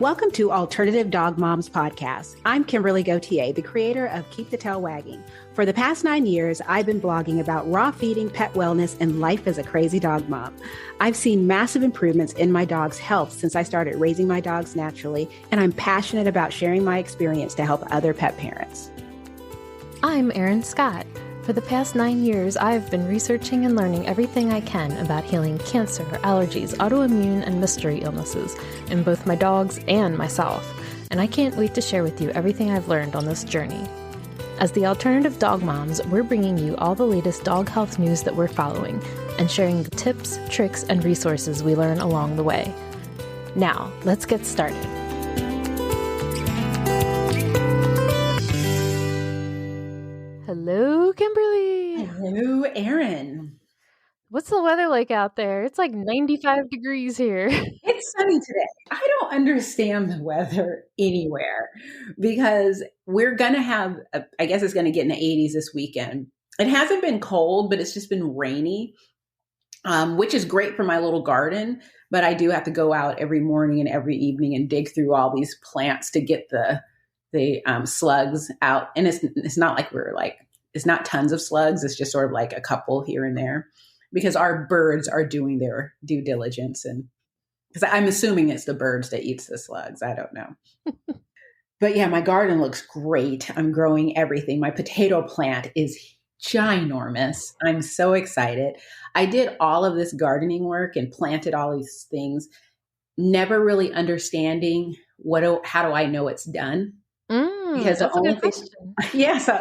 Welcome to Alternative Dog Moms Podcast. I'm Kimberly Gauthier, the creator of Keep the Tail Wagging. For the past 9 years, I've been blogging about raw feeding, pet wellness, and life as a crazy dog mom. I've seen massive improvements in my dog's health since I started raising my dogs naturally, and I'm passionate about sharing my experience to help other pet parents. I'm Erin Scott. For the past 9 years, I've been researching and learning everything I can about healing cancer, allergies, autoimmune, and mystery illnesses in both my dogs and myself, and I can't wait to share with you everything I've learned on this journey. As the Alternative Dog Moms, we're bringing you all the latest dog health news that we're following and sharing the tips, tricks, and resources we learn along the way. Now, let's get started. Hello, Kimberly. Hello, Erin. What's the weather like out there? It's like 95 degrees here. It's sunny today. I don't understand the weather anywhere because we're going to have, I guess it's going to get in the 80s this weekend. It hasn't been cold, but it's just been rainy, which is great for my little garden. But I do have to go out every morning and every evening and dig through all these plants to get the slugs out. And it's not like it's not tons of slugs. It's just sort of like a couple here and there because our birds are doing their due diligence. And because I'm assuming it's the birds that eats the slugs. I don't know. But yeah, my garden looks great. I'm growing everything. My potato plant is ginormous. I'm so excited. I did all of this gardening work and planted all these things, never really understanding how do I know it's done? Because the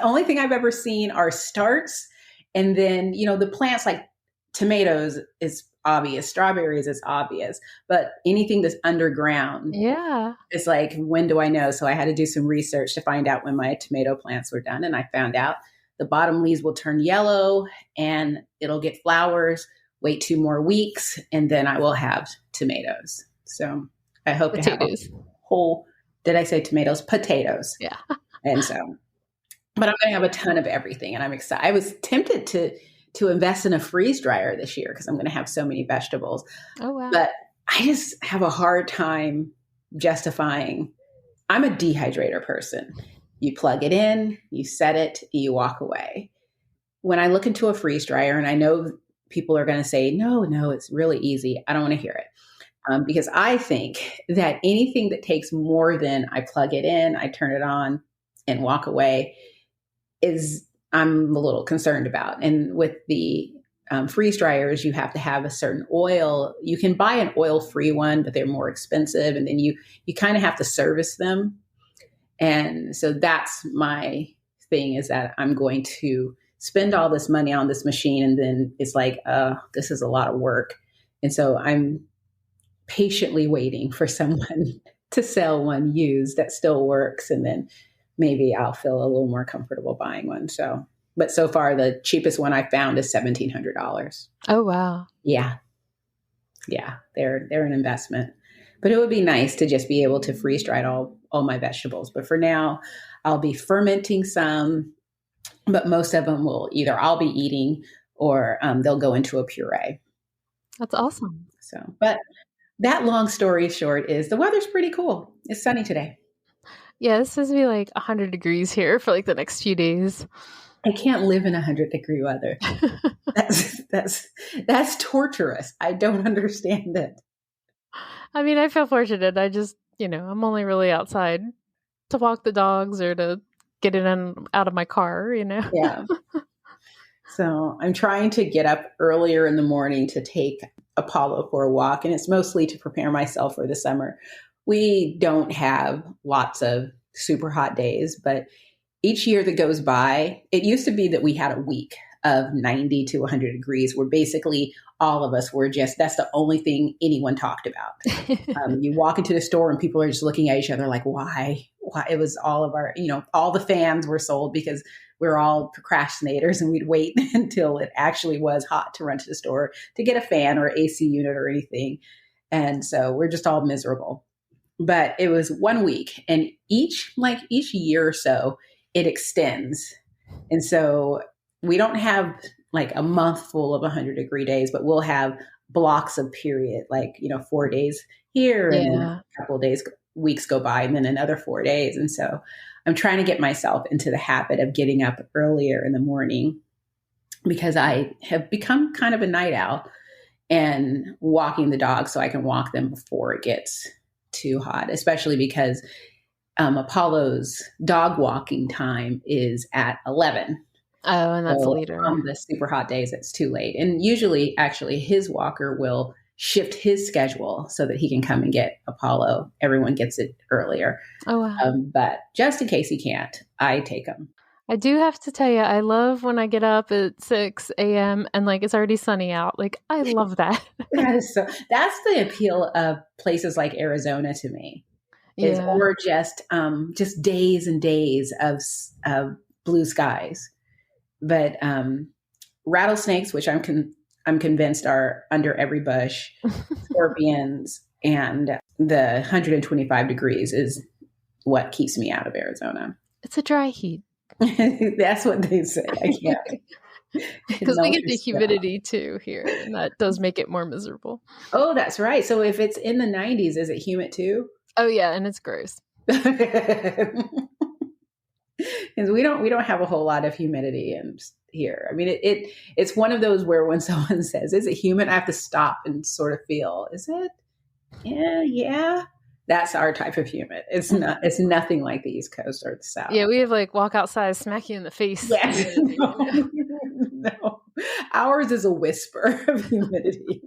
only thing I've ever seen are starts. And then, the plants like tomatoes is obvious. Strawberries is obvious. But anything that's underground, it's like, when do I know? So I had to do some research to find out when my tomato plants were done. And I found out the bottom leaves will turn yellow and it'll get flowers. Wait 2 more weeks and then I will have tomatoes. So I hope to have a whole... Did I say tomatoes? Potatoes. Yeah. And so, but I'm going to have a ton of everything and I'm excited. I was tempted to invest in a freeze dryer this year because I'm going to have so many vegetables. Oh, wow. But I just have a hard time justifying. I'm a dehydrator person. You plug it in, you set it, you walk away. When I look into a freeze dryer, and I know people are going to say, no, it's really easy. I don't want to hear it. Because I think that anything that takes more than I plug it in, I turn it on and walk away I'm a little concerned about. And with the freeze dryers, you have to have a certain oil. You can buy an oil-free one, but they're more expensive. And then you kind of have to service them. And so that's my thing, is that I'm going to spend all this money on this machine. And then it's like, this is a lot of work. And so I'm patiently waiting for someone to sell one used that still works. And then maybe I'll feel a little more comfortable buying one. But so far the cheapest one I found is $1,700. Oh, wow. Yeah. They're an investment, but it would be nice to just be able to freeze dry all my vegetables. But for now I'll be fermenting some, but most of them will either I'll be eating or they'll go into a puree. That's awesome. So, but that long story short is the weather's pretty cool. It's sunny today. Yeah, it's supposed to be like 100 degrees here for like the next few days. I can't live in 100-degree weather. That's torturous. I don't understand it. I mean, I feel fortunate. I just, I'm only really outside to walk the dogs or to get in and out of my car, Yeah. So I'm trying to get up earlier in the morning to take Apollo for a walk, and it's mostly to prepare myself for the summer. We don't have lots of super hot days, but each year that goes by, it used to be that we had a week of 90 to 100 degrees where basically all of us were that's the only thing anyone talked about. You walk into the store and people are just looking at each other like, why? It was all of our, all the fans were sold because we're all procrastinators and we'd wait until it actually was hot to run to the store to get a fan or AC unit or anything. And so we're just all miserable. But it was 1 week, and each year or so it extends. And so we don't have like a month full of 100-degree days, but we'll have blocks of period, 4 days here and then a couple of days weeks go by and then another 4 days. And so I'm trying to get myself into the habit of getting up earlier in the morning because I have become kind of a night owl and walking the dog so I can walk them before it gets too hot, especially because Apollo's dog walking time is at 11. Oh, and that's so later. On the super hot days, it's too late. And usually, actually, his walker will shift his schedule so that he can come and get Apollo. Everyone gets it earlier. Oh, wow. But just in case he can't, I take him. I do have to tell you, I love when I get up at 6 a.m. and like it's already sunny out. Like, I love that. That's the appeal of places like Arizona to me. Or just days and days of blue skies. But rattlesnakes, which I'm convinced are under every bush, scorpions, and the 125 degrees is what keeps me out of Arizona. It's a dry heat. That's what they say. I can't. Because we get the humidity too here, and that does make it more miserable. Oh, that's right. So if it's in the 90s, is it humid too? Oh yeah, and it's gross. Because we don't have a whole lot of humidity here. I mean, it's one of those where when someone says, "Is it humid?" I have to stop and sort of feel, "Is it?" Yeah. That's our type of humid. It's not. It's nothing like the East Coast or the South. Yeah, we have like walk outside, smack you in the face. Yes. No. Ours is a whisper of humidity.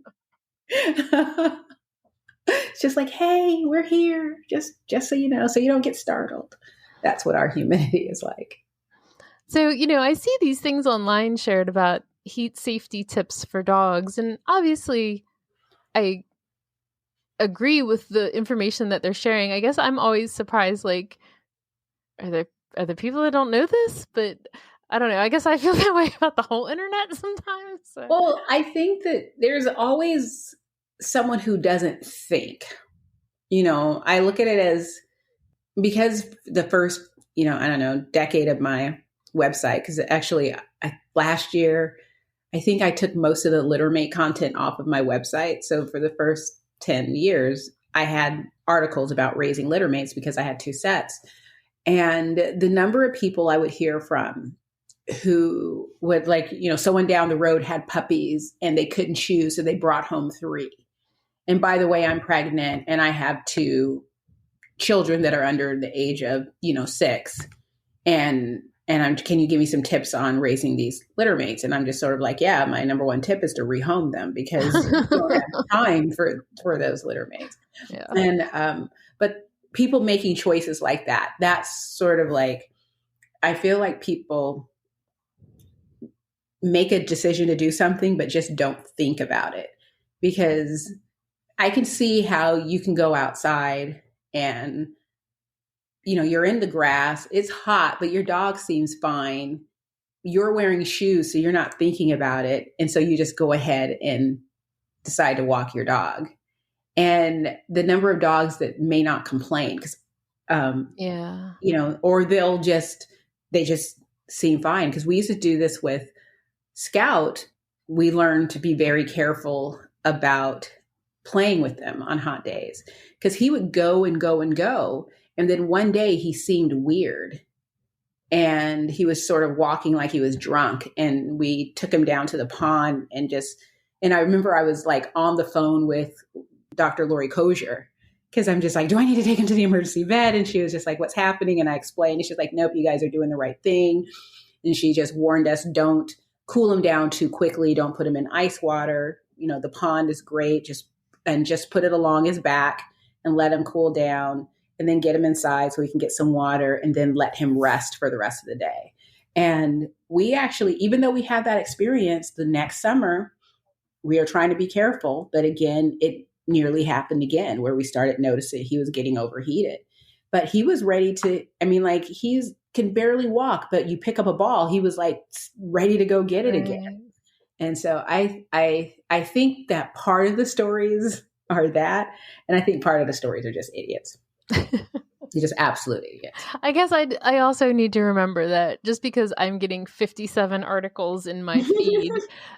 It's just like, hey, we're here. Just so you know, so you don't get startled. That's what our humidity is like. So, I see these things online shared about heat safety tips for dogs. And obviously, I agree with the information that they're sharing. I guess I'm always surprised, like, are there people that don't know this? But I don't know. I guess I feel that way about the whole internet sometimes. So. Well, I think that there's always someone who doesn't think. I look at it as, because the first, I don't know, decade of my website, because actually last year, I think I took most of the littermate content off of my website. So for the first 10 years, I had articles about raising littermates because I had 2 sets. And the number of people I would hear from who would, like, someone down the road had puppies and they couldn't choose, so they brought home 3. And by the way, I'm pregnant and I have 2 children that are under the age of, 6. And can you give me some tips on raising these littermates? And I'm just sort of like, yeah, my number one tip is to rehome them because you don't have time for those littermates. Yeah. And, but people making choices like that, that's sort of like, I feel like people make a decision to do something, but just don't think about it, because I can see how you can go outside and, you're in the grass, it's hot, but your dog seems fine. You're wearing shoes, so you're not thinking about it. And so you just go ahead and decide to walk your dog. And the number of dogs that may not complain because, or they just seem fine. Because we used to do this with Scout. We learned to be very careful about playing with them on hot days, because he would go and go and go. And then one day he seemed weird and he was sort of walking like he was drunk. And we took him down to the pond and I remember I was like on the phone with Dr. Lori Kosher, because I'm just like, do I need to take him to the emergency vet? And she was just like, what's happening? And I explained, and she's like, nope, you guys are doing the right thing. And she just warned us, don't cool him down too quickly. Don't put him in ice water. The pond is great. Just put it along his back and let him cool down, and then get him inside so he can get some water, and then let him rest for the rest of the day. And we actually, even though we had that experience, the next summer, we are trying to be careful. But again, it nearly happened again, where we started noticing he was getting overheated. But he was ready to, he can barely walk, but you pick up a ball, he was like ready to go get it again. And so I think that part of the stories are that, and I think part of the stories are just idiots. You're just absolute idiots. I guess I also need to remember that just because I'm getting 57 articles in my feed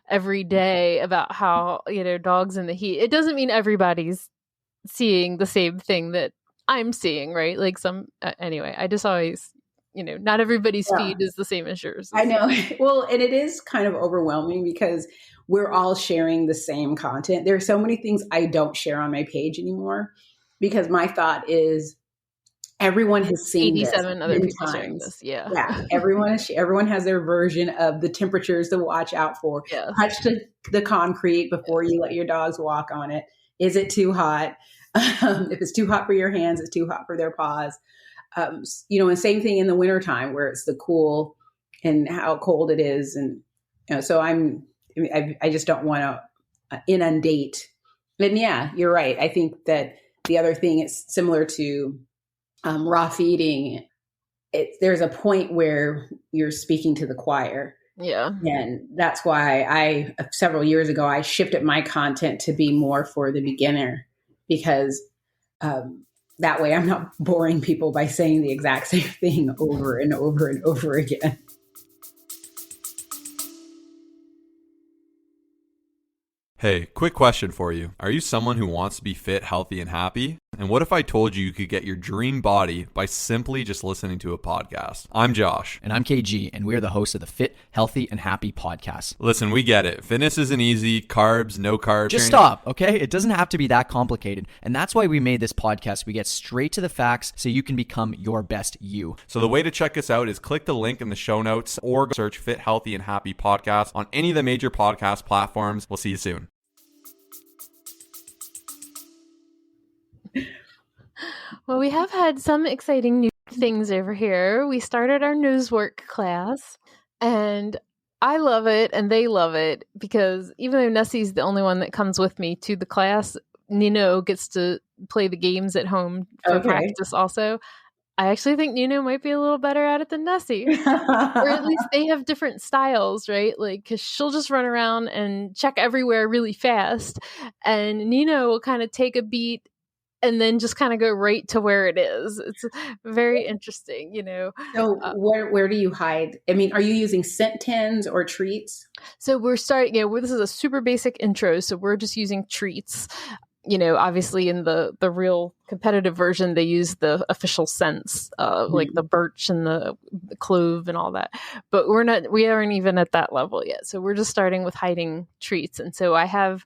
every day about how, dogs in the heat, it doesn't mean everybody's seeing the same thing that I'm seeing, right? Like anyway, I just always, not everybody's feed is the same as yours. I know. Well, and it is kind of overwhelming because we're all sharing the same content. There are so many things I don't share on my page anymore because my thought is everyone has seen 87 this other 10 people times. sharing this. Yeah. Yeah. Everyone has their version of the temperatures to watch out for. Yes. Touch the concrete before you let your dogs walk on it. Is it too hot? If it's too hot for your hands, it's too hot for their paws. And same thing in the wintertime where it's the cool and how cold it is. And, so I just don't want to inundate. And yeah, you're right. I think that the other thing is similar to raw feeding. There's a point where you're speaking to the choir. Yeah. And that's why several years ago, I shifted my content to be more for the beginner because, that way I'm not boring people by saying the exact same thing over and over and over again. Hey, quick question for you. Are you someone who wants to be fit, healthy, and happy? And what if I told you could get your dream body by simply just listening to a podcast? I'm Josh. And I'm KG, and we're the hosts of the Fit, Healthy, and Happy podcast. Listen, we get it. Fitness isn't easy. Carbs, no carbs. Just stop, okay? It doesn't have to be that complicated. And that's why we made this podcast. We get straight to the facts so you can become your best you. So the way to check us out is click the link in the show notes or search Fit, Healthy, and Happy podcast on any of the major podcast platforms. We'll see you soon. Well, we have had some exciting new things over here. We started our newswork class, and I love it, and they love it, because even though Nessie's the only one that comes with me to the class, Nino gets to play the games at home for practice also. I actually think Nino might be a little better at it than Nessie. Or at least they have different styles, right? Like, because she'll just run around and check everywhere really fast, and Nino will kind of take a beat and then just kind of go right to where it is. It's very interesting, So where do you hide? I mean, are you using scent tins or treats? So we're starting, this is a super basic intro. So we're just using treats. Obviously in the real competitive version, they use the official scents, like the birch and the clove and all that. But we aren't even at that level yet. So we're just starting with hiding treats. And so I have,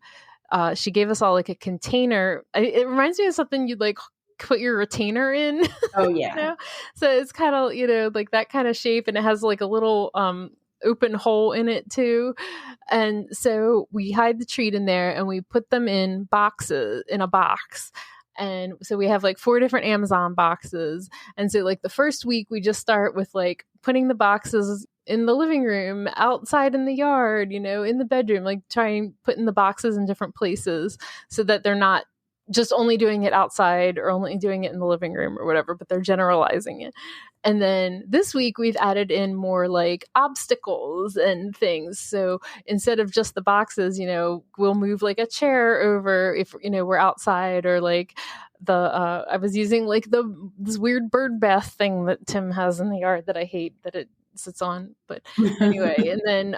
she gave us all like a container. It reminds me of something you'd like put your retainer in. Oh yeah. So it's kind of, like that kind of shape, and it has like a little open hole in it too. And so we hide the treat in there and we put them in a box. And so we have like 4 different Amazon boxes. And so like the first week we just start with like putting the boxes in the living room, outside in the yard, in the bedroom, like trying putting the boxes in different places so that they're not just only doing it outside or only doing it in the living room or whatever, but they're generalizing it. And then this week we've added in more like obstacles and things. So instead of just the boxes, we'll move like a chair over if, we're outside, or like I was using like this weird bird bath thing that Tim has in the yard that I hate that it sits on, but anyway. And then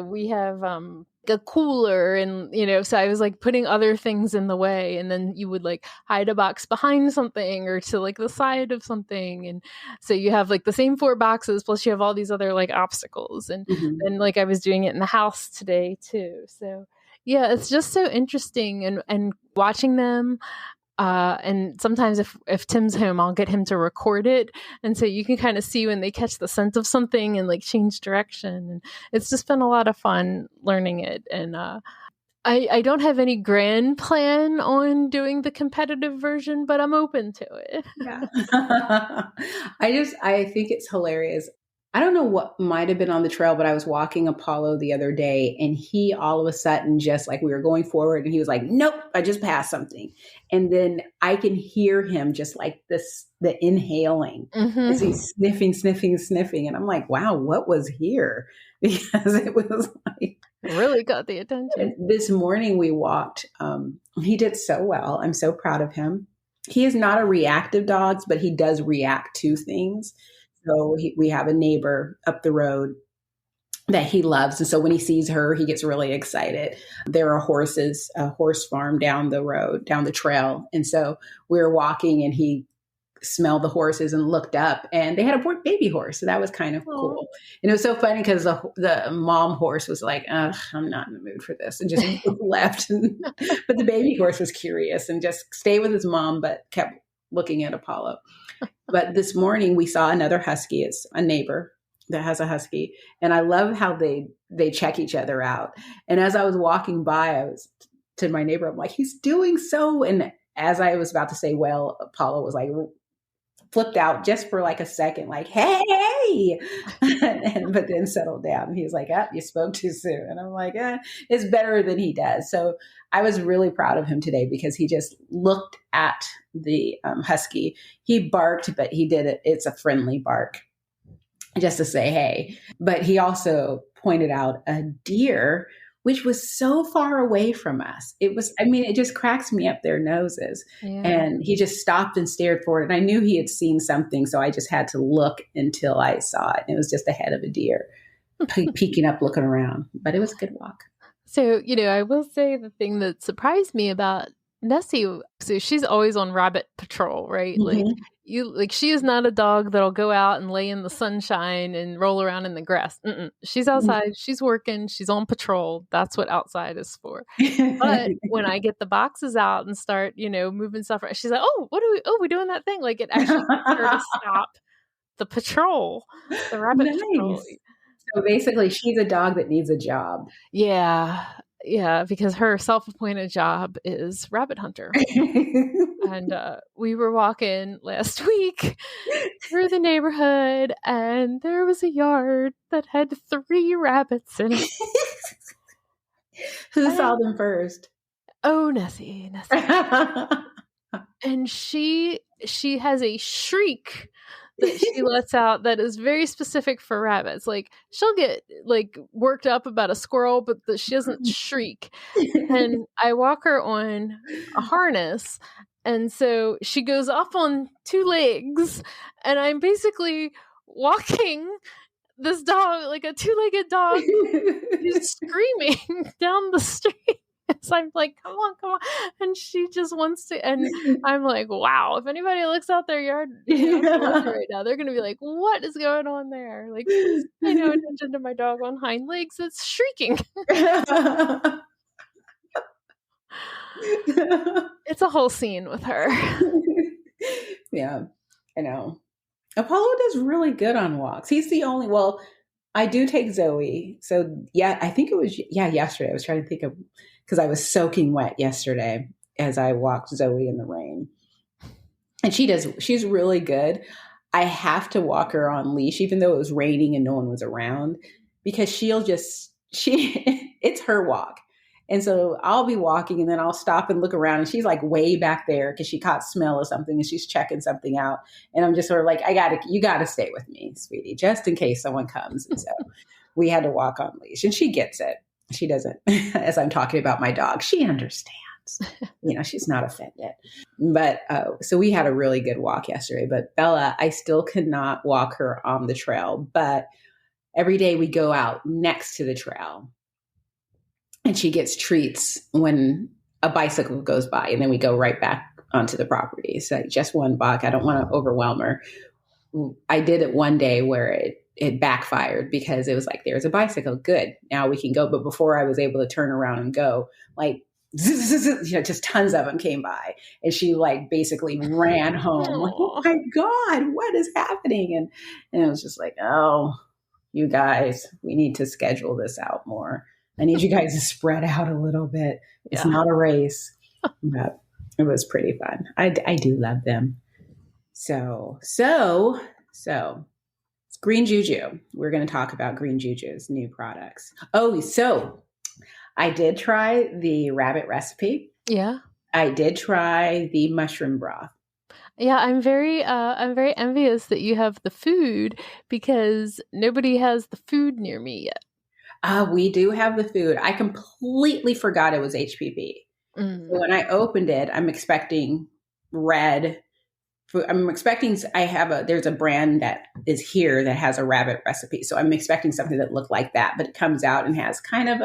we have a cooler, and so I was like putting other things in the way, and then you would like hide a box behind something or to like the side of something, and so you have like the same 4 boxes plus you have all these other like obstacles, and then like I was doing it in the house today too. So yeah, it's just so interesting, and watching them. And sometimes if Tim's home, I'll get him to record it. And so you can kind of see when they catch the scent of something and like change direction. And it's just been a lot of fun learning it. And I don't have any grand plan on doing the competitive version, but I'm open to it. Yeah. I think it's hilarious. I don't know what might have been on the trail, but I was walking Apollo the other day, and he all of a sudden, just like we were going forward, and he was like, nope, I just passed something. And then I can hear him just like the inhaling as he's sniffing. And I'm like, wow, what was here? Because it was like, really got the attention. This morning we walked. He did so well. I'm so proud of him. He is not a reactive dog, but he does react to things. So we have a neighbor up the road that he loves. And so when he sees her, he gets really excited. There are horses, a horse farm down the road, down the trail. And so we were walking and he smelled the horses and looked up and they had a baby horse. So that was kind of cool. And it was so funny because the mom horse was like, ugh, I'm not in the mood for this, and just left. But the baby horse was curious and just stayed with his mom, but kept looking at Apollo. But this morning we saw another husky. It's a neighbor that has a husky. And I love how they check each other out. And as I was walking by, I was to my neighbor, I'm like, he's doing so. And as I was about to say, well, Apollo was like, flipped out just for like a second, like, hey, but then settled down. He was like, oh, you spoke too soon. And I'm like, it's better than he does. So I was really proud of him today because he just looked at the husky. He barked, but he did it. It's a friendly bark just to say, hey. But he also pointed out a deer, which was so far away from us. It just cracks me up their noses. Yeah. And he just stopped and stared for it. And I knew he had seen something. So I just had to look until I saw it. And it was just the head of a deer peeking up, looking around. But it was a good walk. So, I will say the thing that surprised me about Nessie, so she's always on rabbit patrol, right? Mm-hmm. She is not a dog that'll go out and lay in the sunshine and roll around in the grass. Mm-mm. She's outside, mm-hmm. She's working, she's on patrol. That's what outside is for. But when I get the boxes out and start, moving stuff around, she's like, oh, we're doing that thing. Like, it actually gets her to stop the patrol, the rabbit patrol. So basically she's a dog that needs a job. Yeah, because her self-appointed job is rabbit hunter. And we were walking last week through the neighborhood, and there was a yard that had 3 rabbits in it. Who saw them first? Oh, Nessie. And she has a shriek that she lets out that is very specific for rabbits. Like, she'll get worked up about a squirrel, but she doesn't shriek. And I walk her on a harness, and so she goes up on 2 legs, and I'm basically walking this dog, like a 2-legged dog, who's screaming down the street. So I'm like, come on. And she just wants to, and I'm like, wow, if anybody looks out their yard right now, they're going to be like, what is going on there? Like, please pay no attention to my dog on hind legs. It's shrieking. It's a whole scene with her. Yeah, I know. Apollo does really good on walks. He's the only, I do take Zoe. So yeah, I think it was, yesterday. I was trying to think of, because I was soaking wet yesterday as I walked Zoe in the rain. And she's really good. I have to walk her on leash, even though it was raining and no one was around, because it's her walk. And so I'll be walking and then I'll stop and look around and she's like way back there because she caught smell of something and she's checking something out. And I'm just sort of like, you gotta stay with me, sweetie, just in case someone comes. And so we had to walk on leash, and she gets it. She doesn't, as I'm talking about my dog, she understands, she's not offended. But so we had a really good walk yesterday, but Bella, I still could not walk her on the trail, but every day we go out next to the trail and she gets treats when a bicycle goes by, and then we go right back onto the property. So just one buck. I don't want to overwhelm her. I did it one day where it backfired because it was like, there's a bicycle. Good. Now we can go. But before I was able to turn around and go, like, just tons of them came by, and she basically ran home. Like, oh my God, what is happening? And it was just like, oh, you guys, we need to schedule this out more. I need you guys to spread out a little bit. It's not a race, but it was pretty fun. I do love them. So it's Green Juju. We're going to talk about Green Juju's new products. Oh, so I did try the rabbit recipe. Yeah. I did try the mushroom broth. Yeah, I'm very envious that you have the food, because nobody has the food near me yet. We do have the food. I completely forgot it was HPP. Mm. So when I opened it, I'm expecting red I'm expecting, there's a brand that is here that has a rabbit recipe. So I'm expecting something that looked like that, but it comes out and has kind of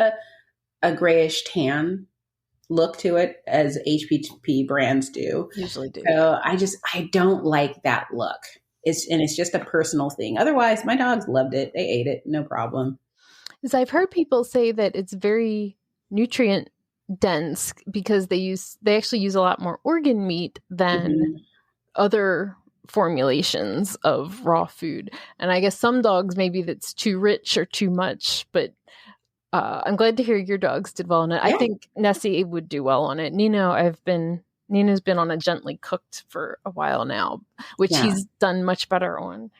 a grayish tan look to it, as HPP brands do. Usually do. So I don't like that look. It's just a personal thing. Otherwise, my dogs loved it. They ate it. No problem. Because I've heard people say that it's very nutrient dense because they actually use a lot more organ meat than other formulations of raw food. And I guess some dogs, maybe that's too rich or too much, but I'm glad to hear your dogs did well on it. Yeah. I think Nessie would do well on it. Nina's been on a gently cooked for a while now, which he's done much better on.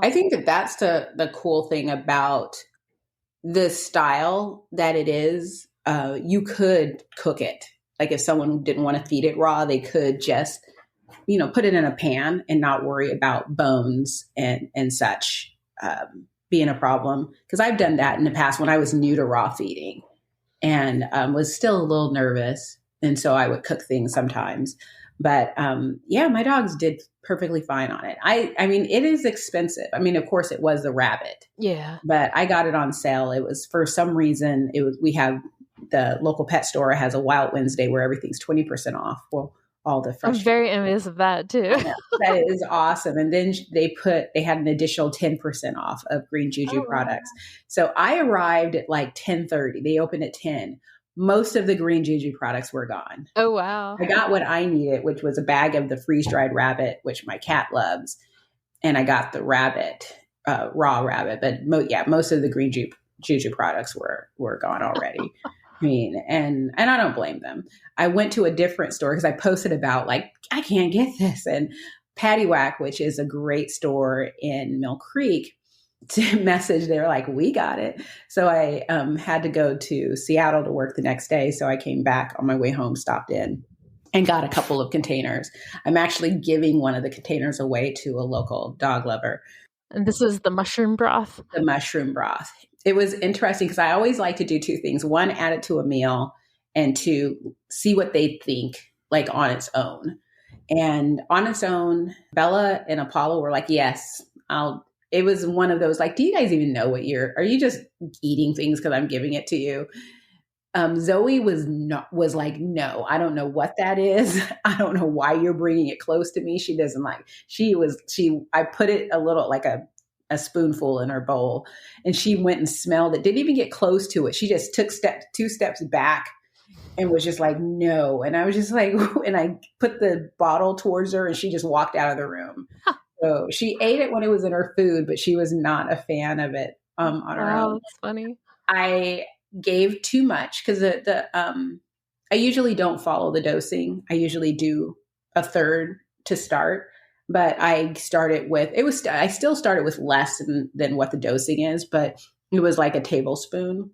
I think that's the cool thing about the style that it is. You could cook it. Like if someone didn't want to feed it raw, they could just, put it in a pan and not worry about bones and such being a problem. Because I've done that in the past when I was new to raw feeding and was still a little nervous. And so I would cook things sometimes. But my dogs did perfectly fine on it. I mean, it is expensive. I mean, of course, it was the rabbit. Yeah. But I got it on sale. It was, for some reason, we have the local pet store has a Wild Wednesday where everything's 20% off. Well, all the fresh. I'm very envious of that too. That is awesome. And then they had an additional 10% off of Green Juju products. So I arrived at like 10:30. They opened at 10. Most of the Green Juju products were gone. Oh, wow. I got what I needed, which was a bag of the freeze-dried rabbit, which my cat loves. And I got the rabbit, raw rabbit. But most of the Green Juju products were gone already. I mean, and I don't blame them. I went to a different store because I posted about like, I can't get this. And Patty Whack, which is a great store in Mill Creek, to message, they were like, we got it. So I had to go to Seattle to work the next day. So I came back on my way home, stopped in and got a couple of containers. I'm actually giving one of the containers away to a local dog lover. And this is the mushroom broth? The mushroom broth. It was interesting because I always like to do two things. One, add it to a meal, and two, see what they think like on its own. And on its own, Bella and Apollo were like, yes, it was one of those, like, do you guys even know are you just eating things because I'm giving it to you? Zoe was like, no, I don't know what that is. I don't know why you're bringing it close to me. She doesn't like, I put it a little, like a spoonful in her bowl, and she went and smelled it. Didn't even get close to it. She just took 2 steps back and was just like, no. And I was just like, and I put the bottle towards her and she just walked out of the room. Huh. So she ate it when it was in her food, but she was not a fan of it on her own. That's funny. I gave too much because I usually don't follow the dosing. I usually do a third to start, but I started with, I still started with less than what the dosing is, but it was like a tablespoon.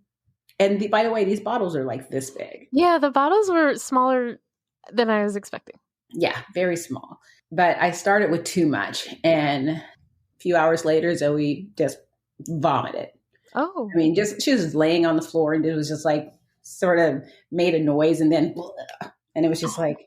And by the way, these bottles are like this big. Yeah, the bottles were smaller than I was expecting. Yeah, very small. But I started with too much. And a few hours later, Zoe just vomited. Oh. I mean, she was laying on the floor and it was just like sort of made a noise and then, and it was just like,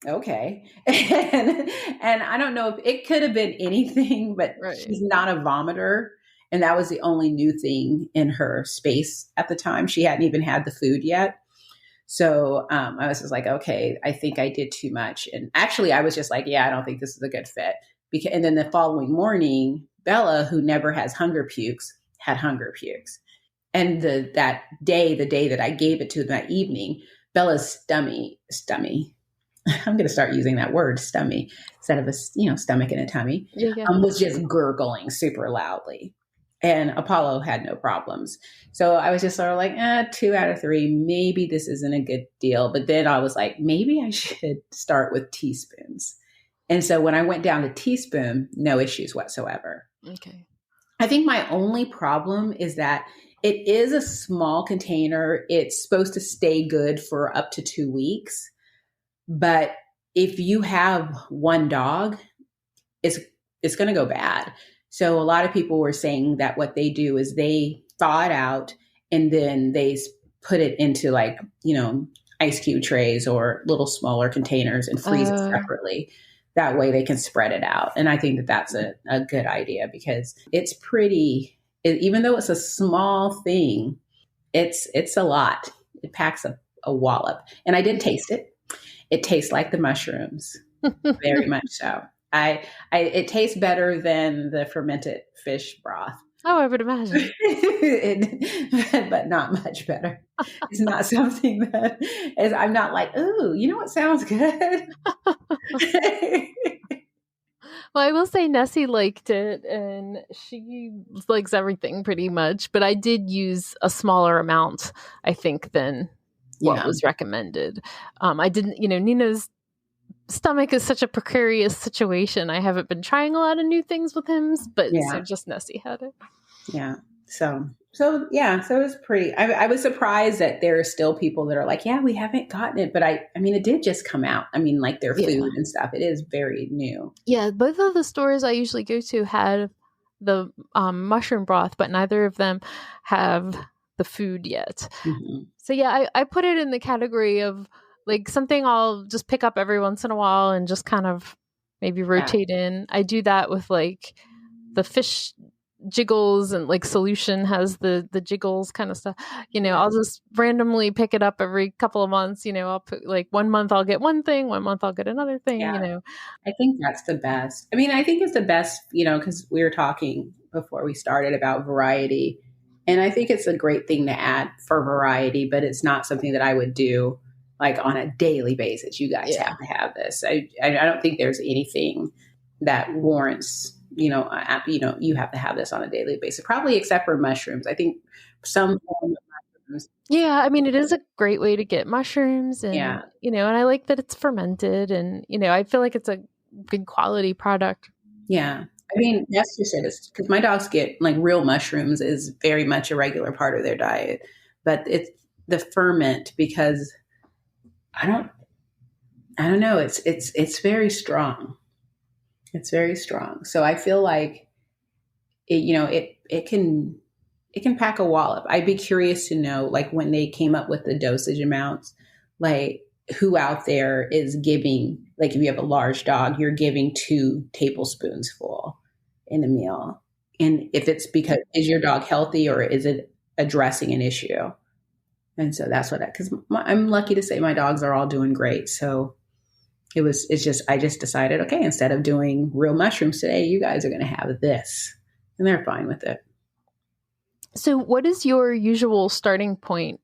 okay. And I don't know if it could have been anything, but she's not a vomiter. And that was the only new thing in her space at the time. She hadn't even had the food yet. So I was just like, okay, I think I did too much. And actually, I was just like, yeah, I don't think this is a good fit. And then the following morning, Bella, who never has hunger pukes, had hunger pukes. And the day that I gave it to that evening, Bella's stummy, I'm going to start using that word, stummy, instead of a stomach and a tummy, was just gurgling super loudly. And Apollo had no problems. So I was just sort of like, 2 out of 3, maybe this isn't a good deal. But then I was like, maybe I should start with teaspoons. And so when I went down to teaspoon, no issues whatsoever. Okay. I think my only problem is that it is a small container. It's supposed to stay good for up to 2 weeks. But if you have one dog, it's going to go bad. So a lot of people were saying that what they do is they thaw it out and then they put it into ice cube trays or little smaller containers and freeze it separately. That way they can spread it out. And I think that that's a good idea because it's pretty, even though it's a small thing, it's a lot. It packs a wallop. And I did taste it. It tastes like the mushrooms, very much so. It tastes better than the fermented fish broth. Oh, I would imagine. But not much better. It's not something that is, I'm not like, ooh, you know what sounds good? Well, I will say Nessie liked it, and she likes everything pretty much, but I did use a smaller amount, I think, than what was recommended. I didn't, Nino's stomach is such a precarious situation. I haven't been trying a lot of new things with him, but so just Nessie had it. Yeah. So it was pretty, I was surprised that there are still people that are like, yeah, we haven't gotten it, but I mean, it did just come out. I mean, like their food and stuff, it is very new. Yeah. Both of the stores I usually go to had the mushroom broth, but neither of them have the food yet. Mm-hmm. So yeah, I put it in the category of like something I'll just pick up every once in a while and just kind of maybe rotate in. I do that with like the fish jiggles, and like Solution has the jiggles kind of stuff. I'll just randomly pick it up every couple of months. I'll put like 1 month I'll get one thing, 1 month I'll get another thing. I think that's the best. I mean, I think it's the best, because we were talking before we started about variety, and I think it's a great thing to add for variety, but it's not something that I would do like on a daily basis. You guys have to have this. I don't think there's anything that warrants, you have to have this on a daily basis, probably except for mushrooms. I think some form of mushrooms. Yeah. I mean, it is a great way to get mushrooms, and, and I like that it's fermented, and, I feel like it's a good quality product. Yeah. I mean, that's just it. Because my dogs get like real mushrooms is very much a regular part of their diet, but it's the ferment because I don't know. It's very strong. It's very strong. So I feel like it can pack a wallop. I'd be curious to know, like when they came up with the dosage amounts, like who out there is giving, like if you have a large dog, you're giving 2 tablespoons full in a meal. And if it's because, is your dog healthy or is it addressing an issue? And so that's because I'm lucky to say my dogs are all doing great. So I just decided, okay, instead of doing real mushrooms today, you guys are going to have this, and they're fine with it. So what is your usual starting point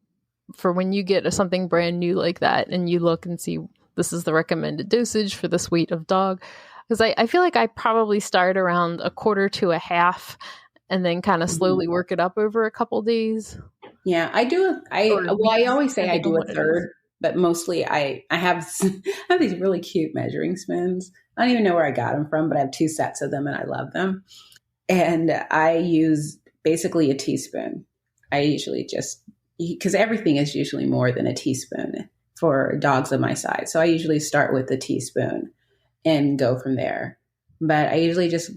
for when you get something brand new like that and you look and see this is the recommended dosage for this weight of dog? Because I feel like I probably start around 1/4 to 1/2 and then kind of slowly work it up over a couple days. Yeah, I do. I always say I do a third. But mostly I have these really cute measuring spoons. I don't even know where I got them from, but I have 2 sets of them and I love them. And I use basically a teaspoon. I usually because everything is usually more than a teaspoon for dogs of my size. So I usually start with the teaspoon and go from there. But I usually just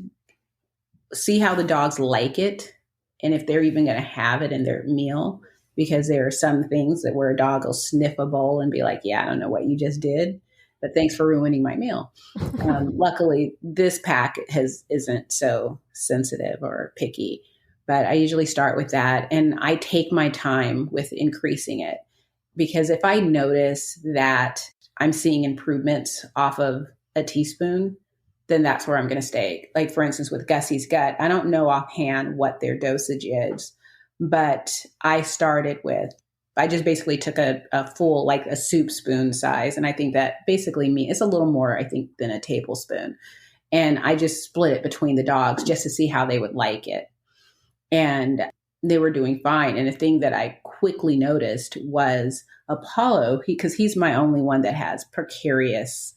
see how the dogs like it and if they're even going to have it in their meal. Because there are some things that where a dog will sniff a bowl and be like, yeah, I don't know what you just did, but thanks for ruining my meal. Luckily, this pack isn't so sensitive or picky, but I usually start with that. And I take my time with increasing it because if I notice that I'm seeing improvements off of a teaspoon, then that's where I'm going to stay. Like, for instance, with Gussie's gut, I don't know offhand what their dosage is. But I just basically took a full, like a soup spoon size. And I think that basically it's a little more, I think, than a tablespoon. And I just split it between the dogs just to see how they would like it. And they were doing fine. And the thing that I quickly noticed was Apollo, because he's my only one that has precarious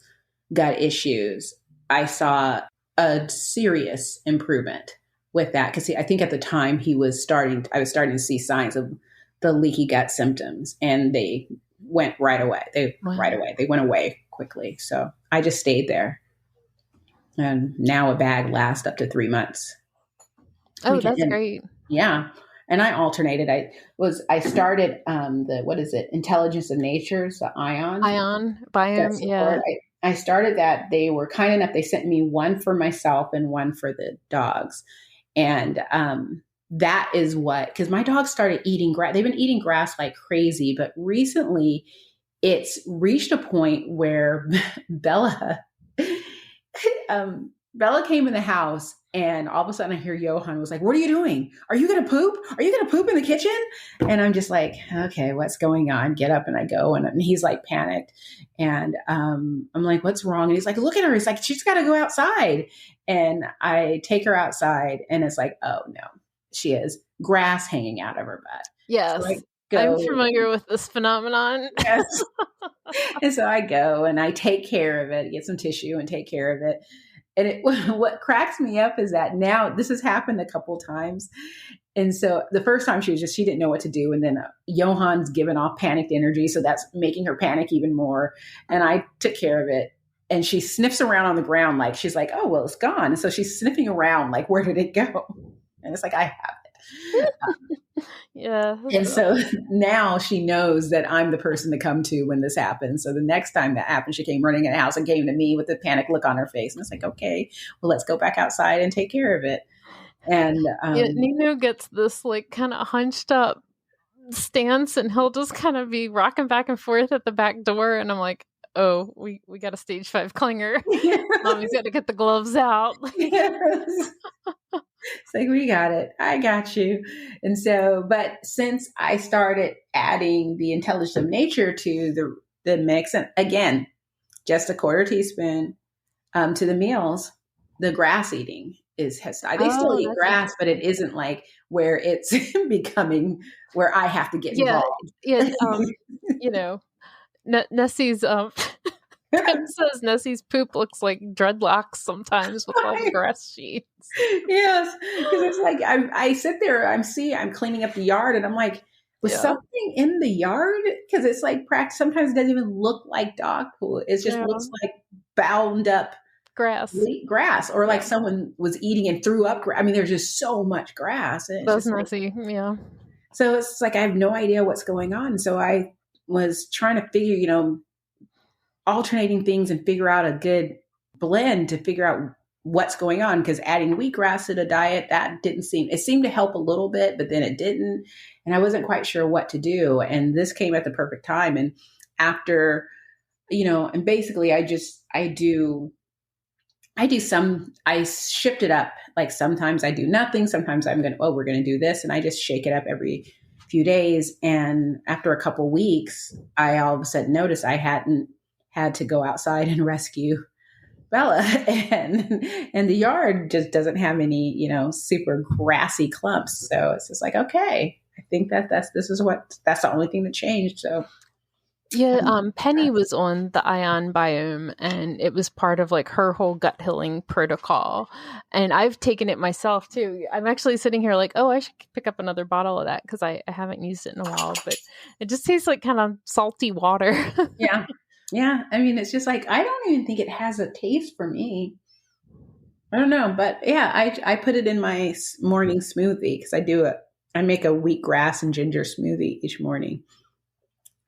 gut issues. I saw a serious improvement with that. Because I think at the time I was starting to see signs of the leaky gut symptoms, and they went right away. They went away quickly. So I just stayed there. And now a bag lasts up to 3 months. Oh, that's great. Yeah. And I alternated. I started Intelligence of Nature's, the Ion Biome. Yeah. I started that, they were kind enough. They sent me one for myself and one for the dogs. And that is what, because my dogs started eating grass. They've been eating grass like crazy, but recently it's reached a point where Bella, Bella came in the house, and all of a sudden I hear Johan was like, "What are you doing? Are you going to poop? Are you going to poop in the kitchen?" And I'm just like, okay, what's going on? Get up. And I go, and he's like panicked. And I'm like, what's wrong? And he's like, look at her. He's like, she's got to go outside. And I take her outside, and it's like, oh no, she has grass hanging out of her butt. Yes. So I'm familiar with this phenomenon. Yes. And so I go and I take care of it, get some tissue and take care of it. And what cracks me up is that now this has happened a couple times. And so the first time she didn't know what to do. And then Johan's given off panicked energy. So that's making her panic even more. And I took care of it. And she sniffs around on the ground. Like, she's like, oh, well, it's gone. And so she's sniffing around like, where did it go? And it's like, I have it. Yeah. And so now she knows that I'm the person to come to when this happens. So the next time that happened, she came running in the house and came to me with a panic look on her face. And it's like, okay, well, let's go back outside and take care of it. And Nino gets this like kind of hunched up stance, and he'll just kind of be rocking back and forth at the back door. And I'm like, oh, we got a stage 5 clinger. Mommy's got to get the gloves out. Yes. It's like, we got it. I got you. And so, but since I started adding the intelligence of nature to the mix, and again, just a quarter teaspoon to the meals, the grass eating they still eat grass, but it isn't like where it's becoming where I have to get involved. Yeah. Nessie's Tim says Nessie's poop looks like dreadlocks sometimes with all the grass sheets. Yes, because it's like I sit there, I'm cleaning up the yard, and I'm like, was something in the yard? Because it's like sometimes it doesn't even look like dog poo. It just looks like bound up grass, or like someone was eating and threw up. I mean, there's just so much grass. And that's messy. Yeah. So it's like I have no idea what's going on. So I was trying to figure, alternating things and figure out a good blend to figure out what's going on. Because adding wheatgrass to the diet, it seemed to help a little bit, but then it didn't. And I wasn't quite sure what to do. And this came at the perfect time. And after, and basically I shift it up. Like sometimes I do nothing. Sometimes we're going to do this. And I just shake it up every few days. And after a couple weeks, I all of a sudden noticed I hadn't had to go outside and rescue Bella, and the yard just doesn't have any, super grassy clumps. So it's just like, okay, I think that's the only thing that changed. So yeah, Penny was on the Ion Biome, and it was part of like her whole gut healing protocol. And I've taken it myself too. I'm actually sitting here like, oh, I should pick up another bottle of that because I haven't used it in a while. But it just tastes like kind of salty water. Yeah. Yeah. I mean, it's just like, I don't even think it has a taste for me. I don't know. But yeah, I put it in my morning smoothie because I make a wheatgrass and ginger smoothie each morning.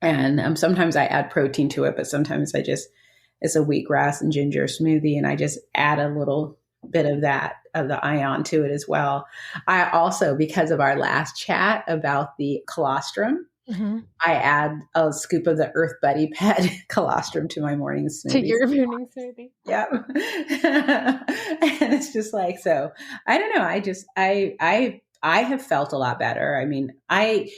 And sometimes I add protein to it, but sometimes it's a wheatgrass and ginger smoothie. And I just add a little bit of the Ion to it as well. I also, because of our last chat about the colostrum, I add a scoop of the Earth Buddy Pet colostrum to my morning smoothie. To your morning smoothie. Yep. And it's just like, so I don't know. I have felt a lot better. I mean, I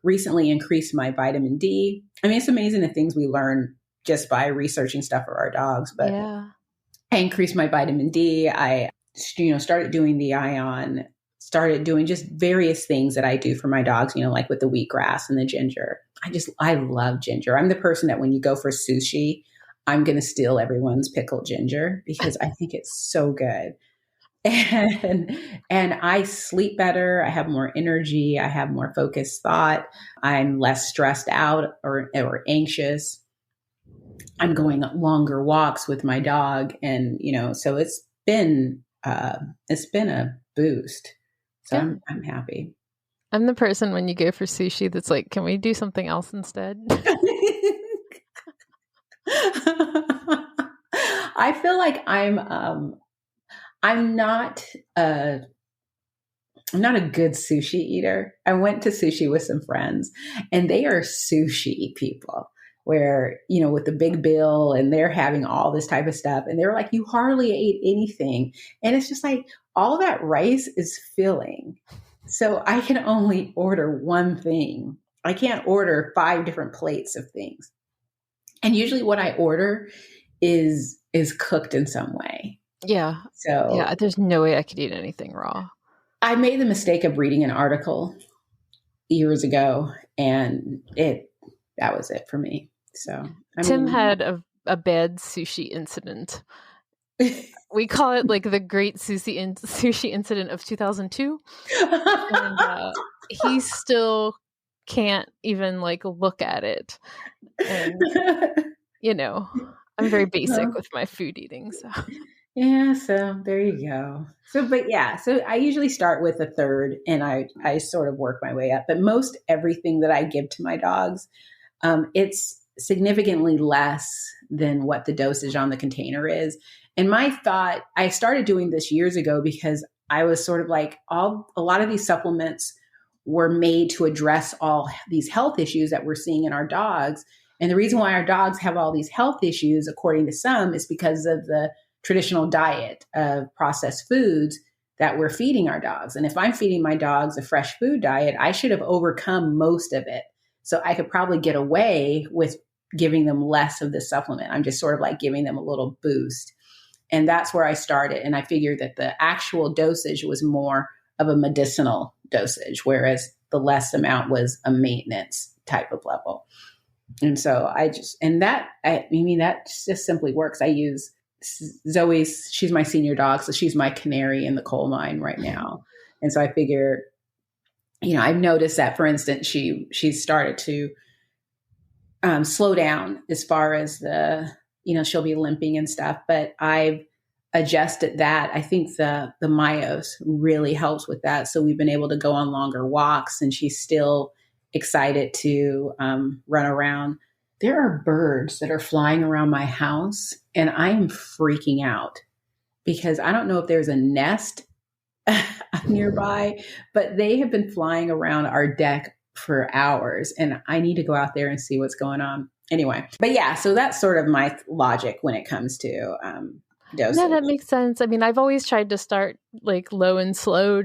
recently increased my vitamin D. I mean, it's amazing the things we learn just by researching stuff for our dogs, but I increased my vitamin D. I, started doing the Ion, started doing just various things that I do for my dogs, like with the wheatgrass and the ginger. I love ginger. I'm the person that when you go for sushi, I'm going to steal everyone's pickled ginger because I think it's so good. And I sleep better. I have more energy. I have more focused thought. I'm less stressed out or anxious. I'm going longer walks with my dog. And, so it's been a boost. So I'm happy. I'm the person when you go for sushi that's like, can we do something else instead? I feel like I'm not I'm not a good sushi eater. I went to sushi with some friends and they are sushi people where, with the big bill and they're having all this type of stuff. And they're like, you hardly ate anything. And it's just like, all that rice is filling. So I can only order one thing. I can't order 5 different plates of things. And usually what I order is cooked in some way. Yeah. So yeah, there's no way I could eat anything raw. I made the mistake of reading an article years ago, and that was it for me. So Tim had a bad sushi incident. We call it like the great sushi incident of 2002. And he still can't even like look at it. And, I'm very basic with my food eating. So. Yeah, so there you go. So I usually start with a third and I sort of work my way up. But most everything that I give to my dogs, it's significantly less than what the dosage on the container is. And my thought, I started doing this years ago because I was sort of like, a lot of these supplements were made to address all these health issues that we're seeing in our dogs. And the reason why our dogs have all these health issues, according to some, is because of the traditional diet of processed foods that we're feeding our dogs. And if I'm feeding my dogs a fresh food diet, I should have overcome most of it. So I could probably get away with giving them less of this supplement. I'm just sort of like giving them a little boost. And that's where I started. And I figured that the actual dosage was more of a medicinal dosage, whereas the less amount was a maintenance type of level. And so that just simply works. I use Zoe's, she's my senior dog, so she's my canary in the coal mine right now. And so I figure, I've noticed that, for instance, she started to slow down as far as she'll be limping and stuff, but I've adjusted that. I think the Myos really helps with that. So we've been able to go on longer walks and she's still excited to run around. There are birds that are flying around my house and I'm freaking out because I don't know if there's a nest nearby, but they have been flying around our deck for hours and I need to go out there and see what's going on. Anyway, but yeah, so that's sort of my logic when it comes to dosage. Yeah, that makes sense. I mean, I've always tried to start like low and slow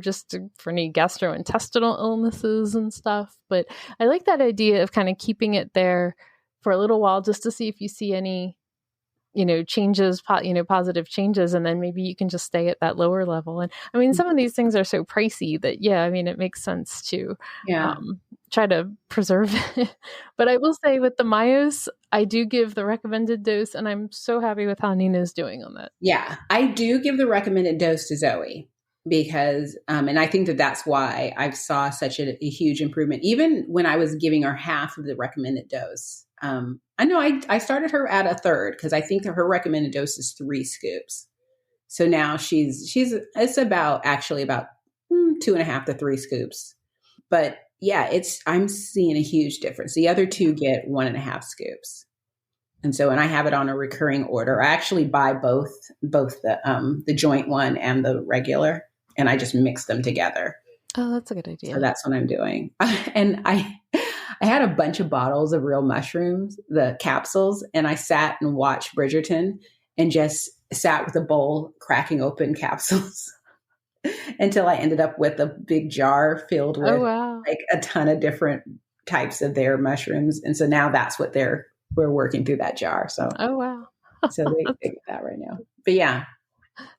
for any gastrointestinal illnesses and stuff. But I like that idea of kind of keeping it there for a little while just to see if you see any, changes, positive changes. And then maybe you can just stay at that lower level. And I mean, some of these things are so pricey that, it makes sense to try to preserve it. But I will say with the Myos, I do give the recommended dose, and I'm so happy with how Nina's doing on that. Yeah, I do give the recommended dose to Zoe because, and I think that's why I saw such a huge improvement. Even when I was giving her half of the recommended dose, I know I started her at a third because I think that her recommended dose is 3 scoops. So now it's about 2.5 to 3 scoops. But yeah, I'm seeing a huge difference. The other 2 get 1.5 scoops. And I have it on a recurring order. I actually buy both the joint one and the regular, and I just mix them together. Oh, that's a good idea. So that's what I'm doing. And I had a bunch of bottles of real mushrooms, the capsules, and I sat and watched Bridgerton and just sat with a bowl cracking open capsules until I ended up with a big jar filled with like a ton of different types of their mushrooms. And so now that's what we're working through that jar. So, so they get that right now. But yeah.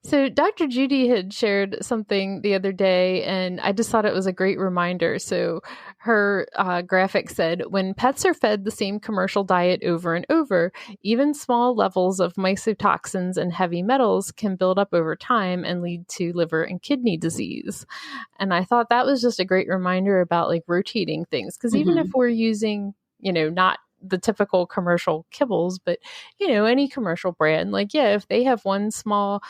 So Dr. Judy had shared something the other day, and I just thought it was a great reminder. So her graphic said, when pets are fed the same commercial diet over and over, even small levels of mycotoxins and heavy metals can build up over time and lead to liver and kidney disease. And I thought that was just a great reminder about like rotating things. Because even if we're using, not the typical commercial kibbles, but, any commercial brand, like, if they have one small